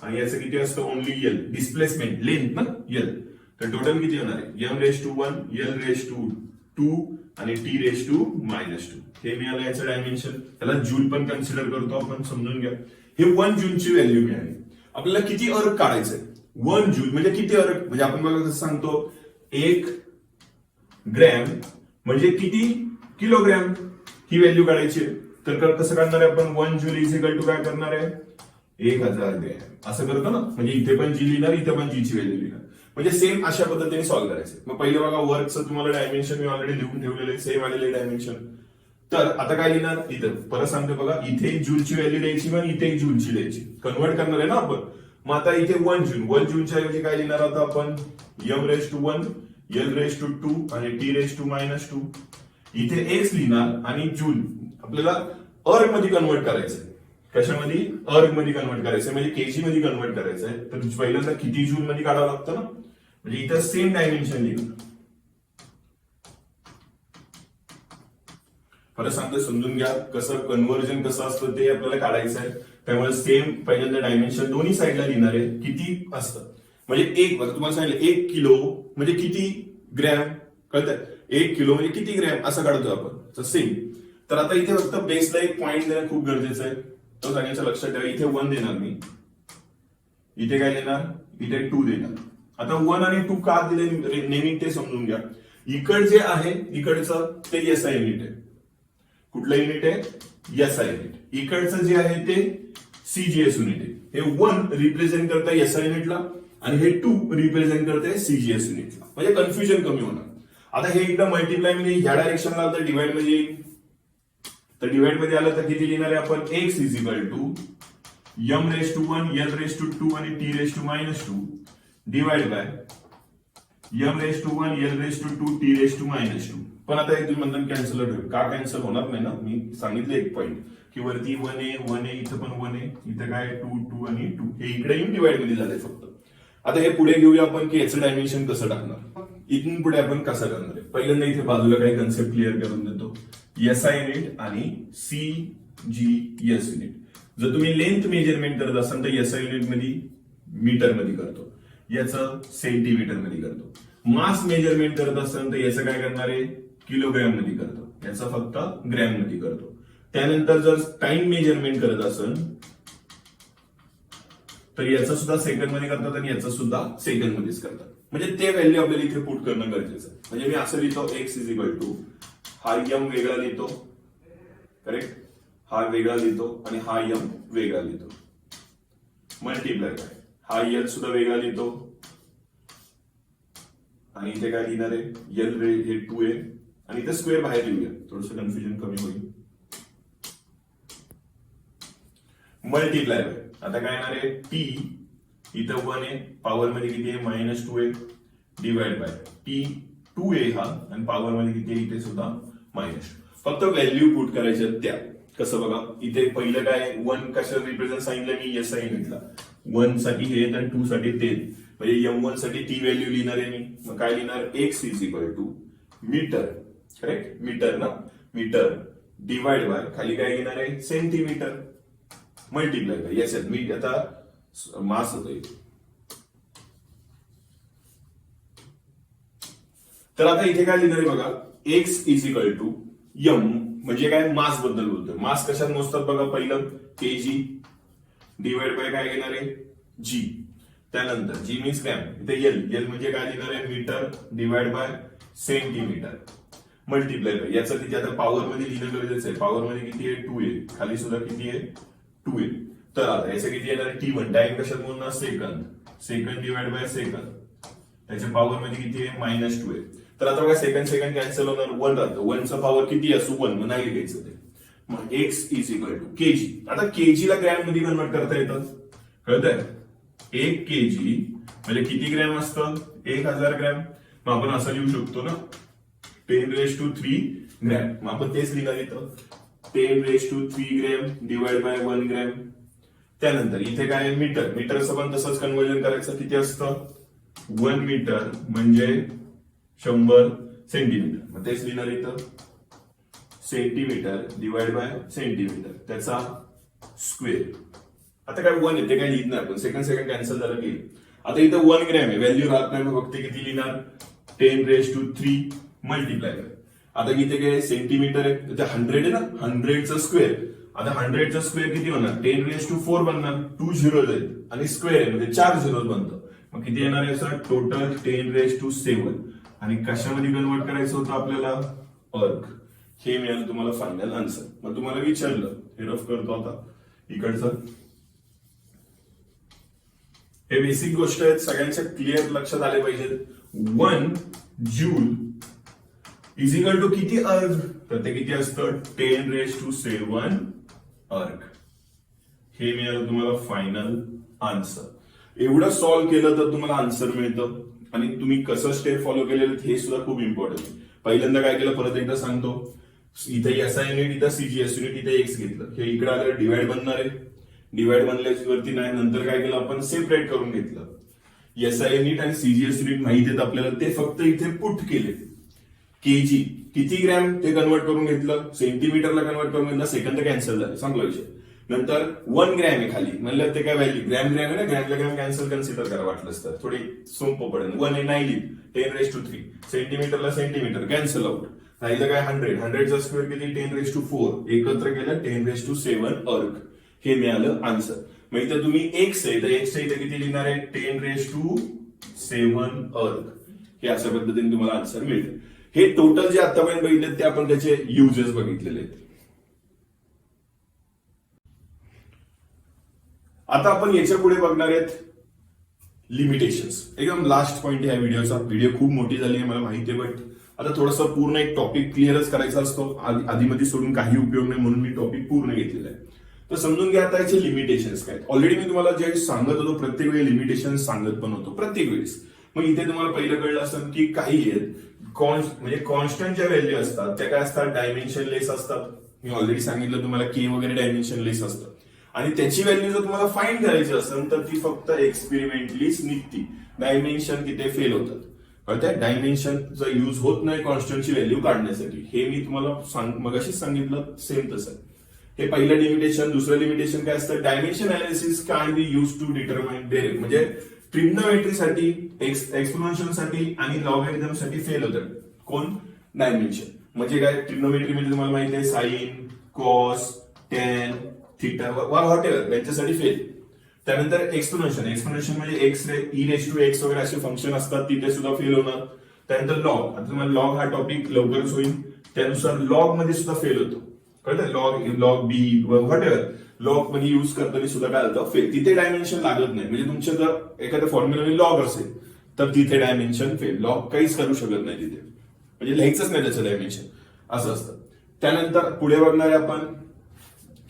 आणि याचं किती असतं ओनली एल डिस्प्लेसमेंट लेंथ ना एल तर टोटल किती होणार आहे M raise to 1 L raise to 2 आणि टी रेस टू -2 हे मिळालं याचं डायमेन्शन त्याला जूल पण कन्सिडर करतो आपण समजून घ्या हे 1 जूलची व्हॅल्यू मिळाली आपल्याला किती अर्क काढायचंय 1 जूल म्हणजे किती अर्क म्हणजे आपण बघा कसं सांगतो 1 ग्रॅम म्हणजे किती किलोग्रॅम ही व्हॅल्यू काढायची तर कसं करणार आहे आपण 1 जूल इज इक्वल टू काय करणार आहे 1000 ग्रॅम असं करतो ना म्हणजे इथे पण जी लिहिणार इथे पण जी ची व्हॅल्यू लिहिणार म्हणजे सेम अशा पद्धतीने सॉल्व्ह करायचं मग पहिले बघा वर्कचं तुम्हाला डायमेन्शन मी ऑलरेडी लिहून ठेवलेलं आहे सेम आलेले डायमेन्शन तर आता काय लिहिणार इथं परत सांगतो बघा इथे एक जूलची व्हॅल्यू द्यायची मग इथे एक जूलची द्यायची कन्वर्ट करणार आहे ना आपण मग आता इथे 1 जूलच्या ऐवजी काय लिहिणार आता आपण M raise to 1 L raise to 2 आणि टी रेस टू -2 इथे एक्स लिहिणार आणि जूल आपल्याला अर्ग मध्ये कन्वर्ट करायचंय कशामध्ये अर्ग मध्ये कन्वर्ट करायचंय म्हणजे केजी मध्ये कन्वर्ट करायचंय तर पहिल्यांदा किती जूल मध्ये काढावं लागतं ना म्हणजे इथं सेम डायमेन्शन लिहिणार परत सांगतो समजून घ्या कसं कन्व्हर्जन कसं असतं ते आपल्याला काढायचं आहे त्यामुळे सेम पहिल्यांदा डायमेन्शन दोन्ही साईडला लिहिणार आहे किती असतं म्हणजे एक तुम्हाला सांगितलं 1 किलो म्हणजे किती ग्रॅम कळतंय 1 किलो म्हणजे किती ग्रॅम असं काढतो आपण तर सेम तर आता इथे फक्त बेसला एक पॉईंट देणं खूप गरजेचं आहे तो सांगायचं लक्षात ठेवा इथे 1 देणार मी इथे काय देणार इथे 2 देणार आता 1 आणि 2 का दिले नेहमी ते समजून घ्या इकड जे आहे इकडचं ते एसआय युनिट आहे कुठलं युनिट आहे एसआय युनिट इकडचं जे आहे ते सीजीएस युनिट आहे हे 1 रिप्रेझेंट करताय एसआय युनिटला आणि हे 2 रिप्रेझेंट करताय सीजीएस युनिटला म्हणजे कन्फ्युजन कमी होणार आता हे एकदा मल्टिप्लाय मध्ये ह्या डायरेक्शनला आलं तर डिवाइड मध्ये येईल तर डिवाइड मध्ये आलं तर किती लिहिणार आहे आपण X is equal to M raise to 1 L raise to 2 आणि T raise to -2 divide by M raise to 1 L raise to 2 T raise to -2 पण आता एक तुम्ही म्हणता कॅन्सल होईल का कॅन्सल होणार नाही ना मी सांगितले एक पॉईंट की वरती 1 आहे इथं पण 1 आहे इथं काय 2 आणि 2 हे इकडे येऊन डिवाइड मध्ये झालंय फक्त आता हे पुढे घेऊया आपण की याचं डायमेन्शन कसं टाकणार इथून पुढे आपण कसं करणार आहे पहिल्यांदा इथे बाजूला काही कन्सेप्ट क्लिअर करून देतो एसआय युनिट आणि सीजीएस युनिट जर तुम्ही लेंथ मेजरमेंट करत असाल तर एसआय युनिट मध्ये मीटर मध्ये करतो याचं सेंटीमीटर मध्ये करतो मास मेजरमेंट करत असाल तर याचं काय करणार आहे किलोग्रॅम मध्ये करतो याचं फक्त ग्रॅम मध्ये करतो त्यानंतर जर टाइम मेजरमेंट करत असेल तर याचं सुद्धा सेकंड मध्ये करतात आणि याचं सुद्धा सेकंड मध्येच करतात म्हणजे ते व्हॅल्यू आपल्याला इथे पुट करणं गरजेचं आहे म्हणजे मी असं लिहितो एक्स इज इक्वल टू हा यम वेगळा लिहितो करेक्ट हा वेगळा लिहितो आणि हा यम वेगळा लिहितो मल्टिप्लाय काय हा यल सुद्धा वेगळा लिहितो आणि इथे काय लिहिणार आहे यल हे 2 आहे आणि इथे स्क्वेअर बाहेर लिहूया थोडस कन्फ्युजन कमी होईल मल्टिप्लाय बाय आता काय येणार आहे टी इथं 1 आहे पॉवर मध्ये किती आहे -2 आहे डिवाइड बाय टी 2 आहे हा आणि पॉवर मध्ये किती आहे इथे सुद्धा मायनस फक्त व्हॅल्यू पुट करायच्या त्या कसं बघा इथे पहिलं काय 1 कशा रिप्रेझेंट सांगितलं मी एसआय युनिटला 1 साठी हे आणि 2 साठी ते म्हणजे M1 साठी ती व्हॅल्यू लिहिणार आहे मी मग काय लिहिणार X is equal to metre correct metre ना मीटर डिवाइड बाय खाली काय घेणार आहे सेंटीमीटर मल्टिप्लाय बाय याच्यात मी आता मास होतोय तर आता इथे काय लिहिणार आहे बघा X is equal to M म्हणजे काय मास बद्दल बोलतोय मास कशात मोजतात बघा पहिलं केजी डिवाइड बाय काय घेणार आहे जी त्यानंतर जी मीन्स ग्रॅम इथे एल म्हणजे काय लिहिणार आहे metre divide by centimetre multiply by याचं किती आता पॉवर मध्ये लिहिणं गरजेचं आहे पॉवर मध्ये किती आहे 2 आहे खाली सुद्धा किती आहे 2 आहे तर आता याचं किती येणार आहे T1 टाइम कशात बोलणार सेकंड डिवाइड बाय सेकंड त्याच्या पॉवर मध्ये किती आहे -2 आहे तर आता बघा सेकंड कॅन्सल होणार 1 राहतं 1 चा पॉवर किती असू 1 मग नाही लिहायचं ते मग X is equal to kg आता केजी ला ग्रॅम मध्ये कन्वर्ट करता येतं कळतंय 1 केजी म्हणजे किती ग्रॅम असतं 1000 ग्रॅम मग आपण असं लिहू शकतो ना 10⁻³ ग्रॅम मग आपण तेच लिहिणार इथं 10⁻³ ग्रॅम डिवाइड बाय 1 ग्रॅम त्यानंतर इथे काय मीटरचं पण तसंच कन्वर्जन करायचं किती असतं 1 मीटर म्हणजे 100 सेंटीमीटर मग तेच लिहिणार इथं सेंटीमीटर डिवाइड बाय सेंटीमीटर त्याचा स्क्वेअर आता काय 1 आहे ते काय लिहित नाही आपण, सेकंड कॅन्सल झालं की. आता इथं 1 ग्रॅम आहे, व्हॅल्यू राहत नाही, मग फक्त किती लिहिणार 10⁻³ मल्टिप्लाय कर. आता इथे काय सेंटीमीटर आहे, तर 100 आहे ना, 100चा स्क्वेअर. आता 100चा स्क्वेअर किती होणार 10⁻⁴ बनणार, 2 झिरोज आहेत आणि स्क्वेअर आहे म्हणजे 4 झिरोज बनतं. मग किती येणार आहे सर टोटल 10⁻⁷. आणि कशामध्ये कन्वर्ट करायचं होतं आपल्याला अर्ग. हे मिळालं तुम्हाला फायनल आन्सर. मग तुम्हाला विचारलं, हे रफ करतो आता इकडचं. हे बेसिक गोष्ट आहेत, सगळ्यांच्या क्लिअर लक्षात आले पाहिजेत. 1 जूल इज इक्वल टू किती अर्ग, तर ते किती असतं 10⁻⁷ अर्ग. हे मिळालं तुम्हाला फायनल आन्सर. एवढं सॉल्व्ह केलं तर तुम्हाला आन्सर मिळतं. आणि तुम्ही कसं स्टेप फॉलो केलेलं हे सुद्धा खूप इम्पॉर्टंट आहे. पहिल्यांदा काय केलं परत एकदा सांगतो, इथे SI युनिट, इथं CGS युनिट, इथे एक्स घेतलं, हे इकडे आलं डिवाइड बनणार आहे. डिवाइड बनल्यावरती नाही, नंतर काय केलं आपण सेपरेट करून घेतलं. SI युनिट आणि CGS युनिट माहिती आहेत आपल्याला, ते फक्त इथे पुट केले. केजी किती ग्रॅम ते कन्वर्ट करून घेतलं, सेंटीमीटरला कन्वर्ट करून घेतलं, सेकंद कॅन्सल झाले, संपला विषय. नंतर 1 ग्रॅम आहे खाली म्हणलं ते काय व्हॅल्यू ग्रॅम आहे ना, ग्रॅमला ग्रॅम कॅन्सल कन्सिडर करा वाटलंच तर, थोडी सोपं पडेल. 1 आहे नाही लिहित, 10⁻³ सेंटीमीटरला सेंटीमीटर कॅन्सल आउट, राहिलं काय 100चा स्क्वेअर किती 10⁻⁴, एकत्र केलं 10⁻⁷ अर्ग. हे मिळालं आन्सर. मग इथं तुम्ही एक्स आहे तर एक्स इथे किती लिहिणार आहे 10⁻⁷ अर्ग. हे अशा पद्धतीने तुम्हाला आन्सर मिळेल. हे टोटल जे आतापर्यंत बघितले ते आपण त्याचे युजेस बघितलेले आहेत. आता आपण याच्या पुढे बघणार आहेत लिमिटेशन्स. एकदम लास्ट पॉइंट ह्या व्हिडिओचा. व्हिडिओ खूप मोठी झाली आहे मला माहिती आहे, बट आता थोडंसं पूर्ण एक टॉपिक क्लिअरच करायचा असतो, आधीमध्ये सोडून काही उपयोग नाही, म्हणून मी टॉपिक पूर्ण घेतलेला आहे. तर समजून घ्या आता याचे लिमिटेशन्स काय. ऑलरेडी मी तुम्हाला जे सांगत होतो प्रत्येक वेळी लिमिटेशन सांगत पण होतो प्रत्येक वेळेस. मग इथे तुम्हाला पहिलं कळलं असं की काही आहेत म्हणजे कॉन्स्टंट ज्या व्हॅल्यू असतात त्या काय असतात डायमेन्शन लेस असतात. मी ऑलरेडी सांगितलं तुम्हाला के वगैरे डायमेन्शन लेस असतं. आणि त्याची व्हॅल्यू जर तुम्हाला फाइंड करायची असेल तर ती फक्त एक्सपेरिमेंटलीच निघती, डायमेन्शन तिथे फेल होतात. कळतंय, डायमेन्शनचा यूज होत नाही कॉन्स्टंटची व्हॅल्यू काढण्यासाठी. हे मी तुम्हाला मगाशीच सांगितलं, सेम तसं. हे पहिलं लिमिटेशन. दुसरं लिमिटेशन काय असतं, dimension analysis can be use to determine direct, म्हणजे ट्रिग्नोमेट्रीसाठी, एक्सपोनेन्शियलसाठी आणि लॉगॅरिथमसाठी फेल होतं कोण डायमेन्शन. म्हणजे काय ट्रिग्नोमेट्री म्हणजे तुम्हाला माहिती आहे sine, cos, tan, theta whatever यांच्यासाठी फेल. त्यानंतर एक्सपोनेन्शियल म्हणजे e⁻x वगैरे असे फंक्शन असतात तिथे सुद्धा फेल होणार. त्यानंतर लॉग, आता तुम्हाला लॉग हा टॉपिक लवकरच होईल, त्यानुसार लॉग मध्ये सुद्धा फेल होतो. कळतं, लॉग बी व्हॉटएव्हर लॉग मध्ये युज करताना सुद्धा काय होतं फेल. तिथे डायमेन्शन लागत नाही. म्हणजे तुमच्या जर एखाद्या फॉर्म्युला लॉग असेल तर तिथे डायमेन्शन फेल, लॉग काहीच करू शकत नाही तिथे, म्हणजे लिहायचंच नाही त्याचं डायमेन्शन, असं असतं. त्यानंतर पुढे बघणार आहे आपण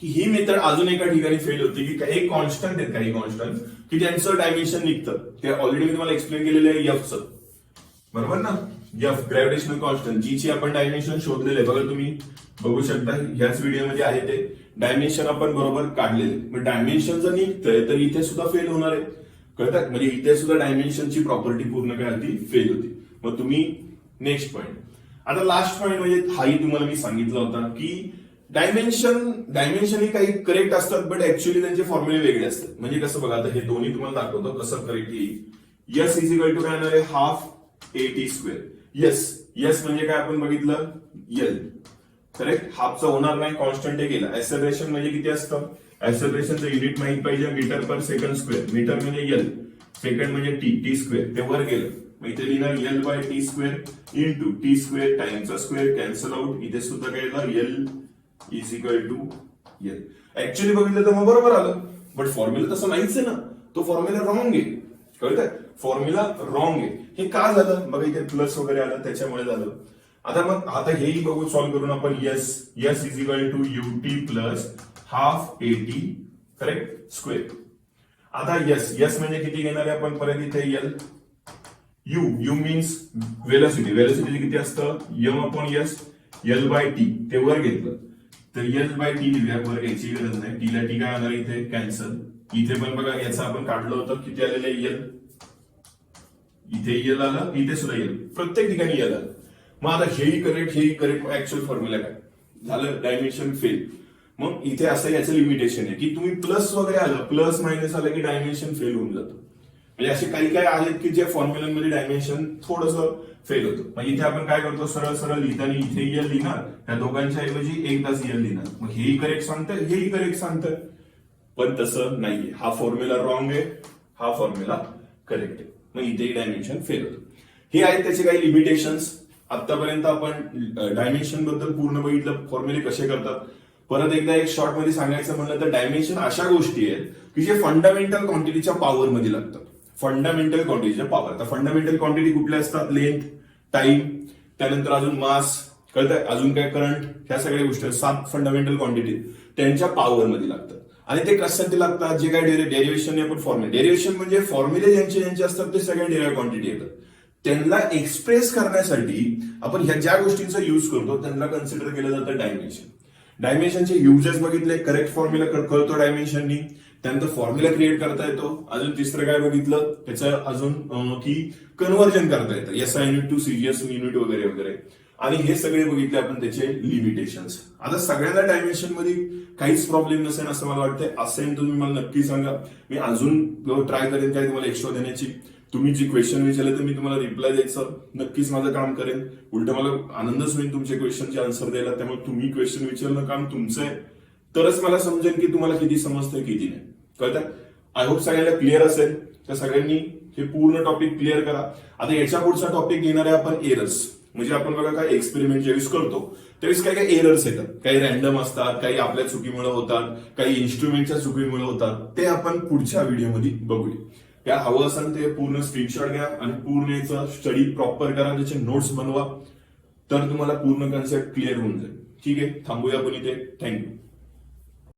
की ही मेथड अजून एका ठिकाणी फेल होती की काही कॉन्स्टंट आहेत, काही कॉन्स्टंट की त्यांचं डायमेन्शन निघतं. ते ऑलरेडी मी तुम्हाला एक्सप्लेन केलेलं आहे एफचं, बरोबर ना. एफ ग्रॅव्हिटेशनल कॉन्स्टंट, जीची आपण डायमेन्शन शोधलेलं आहे. बघा तुम्ही बघू शकता ह्याच व्हिडिओमध्ये आहे ते डायमेन्शन आपण बरोबर काढलेले. मग डायमेन्शन जर निघतंय तर इथे सुद्धा फेल होणार आहे. कळतात, म्हणजे इथे सुद्धा डायमेन्शनची प्रॉपर्टी पूर्ण काय होती फेल होती. मग तुम्ही नेक्स्ट पॉईंट. आता लास्ट पॉईंट म्हणजे हाही तुम्हाला मी सांगितलं होता की डायमेन्शन ही काही करेक्ट असतात बट ऍक्च्युअली त्यांचे फॉर्म्युले वेगळे असतात. म्हणजे कसं बघा, आता हे दोन्ही तुम्हाला दाखवतो कसं करेक्ट येईल. यस इज इक्वल टू काय येणार आहे हाफ AT². यस म्हणजे काय आपण बघितलं यल, करेक्ट. हाफचा होणार नाही, कॉन्स्टंट हे गेला. ऍक्सेलरेशन म्हणजे किती असतं, ऍक्सेलरेशनचं युनिट माहित पाहिजे, metre per second square. Metre म्हणजे यल, सेकंड म्हणजे T². ते वर गेलं, मग इथे लिहिणार L/T² इंटू T² टाइमचा स्क्वेअर कॅन्सल आउट. इथे सुद्धा काय येणार L is equal to L. Actually बघितलं तर मग बरोबर आलं, बट फॉर्म्युला तसं नाहीच आहे ना, तो फॉर्म्युला रॉंग आहे. कळतंय, फॉर्म्युला रॉंग आहे. हे का झालं बघा, इथे प्लस वगैरे आलं त्याच्यामुळे झालं. आता हेही बघू सॉल्व्ह करून आपण. S is equal to UT plus half AT correct square. आता यस म्हणजे किती घेणार आहे आपण परत इथे यल. यू मीन्स व्हेलोसिटी किती असतं M/S L/T. ते वर घेतलं तर L/T लिहूया, वर घ्यायची गरज नाही. टीला टी काय होणार इथे कॅन्सल. इथे पण बघा याचं आपण काढलं होतं किती आलेलं आहे यल. इथे यल आलं, इथे सुद्धा यल, प्रत्येक ठिकाणी यल आलं. मग आता हेही करेक्ट ऍक्च्युअल फॉर्म्युला काय झालं, डायमेन्शन फेल. मग इथे असं याचं लिमिटेशन आहे की तुम्ही प्लस वगैरे आलं, प्लस मायनस आलं की डायमेन्शन फेल होऊन जातं. म्हणजे असे काही काही आहेत की जे फॉर्म्युलांमध्ये डायमेन्शन थोडंसं फेल होतं. मग इथे आपण काय करतो, सरळ सरळ लिहिताना इथे यल लिहिणार, या दोघांच्या ऐवजी एकदाच यल लिहिणार. मग हेही करेक्ट सांगतंय, हेही करेक्ट सांगतंय, पण तसं नाहीये. हा फॉर्म्युला रॉंग आहे, हा फॉर्म्युला करेक्ट आहे. मग इथेही डायमेन्शन फेल होतं. हे आहेत त्याचे काही लिमिटेशन्स. आतापर्यंत आपण डायमेन्शन बद्दल पूर्ण बघितलं, फॉर्म्युले कसे करतात. परत एकदा एक शॉर्ट मध्ये सांगायचं म्हणलं तर डायमेन्शन अशा गोष्टी आहेत की जे फंडामेंटल क्वांटिटीच्या पॉवर मध्ये लागतात. फंडामेंटल क्वांटिटीच्या पॉवर. तर फंडामेंटल क्वांटिटी कुठल्या असतात, लेंथ, टाइम, त्यानंतर अजून मास, कळतंय, अजून काय करंट, ह्या सगळ्या गोष्टी 7 फंडामेंटल क्वांटिटी त्यांच्या पॉवर मध्ये लागतात. आणि ते कशासाठी लागतात, जे काय डेरिव्हेशन आपण फॉर्म्युले, डेरिव्हेशन म्हणजे फॉर्म्युले ज्यांचे असतात ते सगळ्या डेरिव्ह क्वांटिटी येतात. त्यांना एक्सप्रेस करण्यासाठी आपण ह्या ज्या गोष्टींचा युज करतो त्यांना कन्सिडर केलं जातं डायमेन्शन. डायमेन्शनचे युजेस बघितले, करेक्ट फॉर्म्युला कळतो डायमेन्शननी, त्यानंतर फॉर्म्युला क्रिएट करता येतो. अजून तिसरं काय बघितलं त्याचं अजून की कन्व्हर्जन करता येतं, SI unit to CGS unit वगैरे वगैरे. आणि हे सगळे बघितले आपण त्याचे लिमिटेशन्स. आता सगळ्यांना डायमेन्शन मध्ये काहीच प्रॉब्लेम नसेल असं मला वाटतंय. असेल तुम्ही मला नक्की सांगा, मी अजून ट्राय करेन काय तुम्हाला एक्स्ट्रा देण्याची. तुम्ही जी क्वेश्चन विचारले तर मी तुम्हाला रिप्लाय द्यायचं नक्कीच माझं काम करेन. उलट मला आनंदच होईल तुमच्या क्वेश्चनचे आन्सर द्यायला. त्यामुळे तुम्ही क्वेश्चन विचारणं काम तुमचं आहे, तरच मला समजेल की तुम्हाला किती समजतंय किती नाही. कळतं? आय होप सगळ्यांना क्लिअर असेल. तर सगळ्यांनी हे पूर्ण टॉपिक क्लिअर करा. आता याच्या पुढचा टॉपिक घेणार आहे आपण एरर्स. म्हणजे आपण बघा काय एक्सपेरिमेंट ज्यावेळेस करतो त्यावेळेस काही काही एरर्स येतात, काही रॅन्डम असतात, काही आपल्या चुकीमुळे होतात, काही इन्स्ट्रुमेंटच्या चुकीमुळे होतात. ते आपण पुढच्या व्हिडिओमध्ये बघूया. त्या हवं असेल ते पूर्ण स्क्रीनशॉट घ्या आणि पूर्ण याचा स्टडी प्रॉपर करा, त्याचे नोट्स बनवा, तर तुम्हाला पूर्ण कन्सेप्ट क्लिअर होऊन जाईल. ठीक आहे, थांबूया आपण इथे. थँक्यू.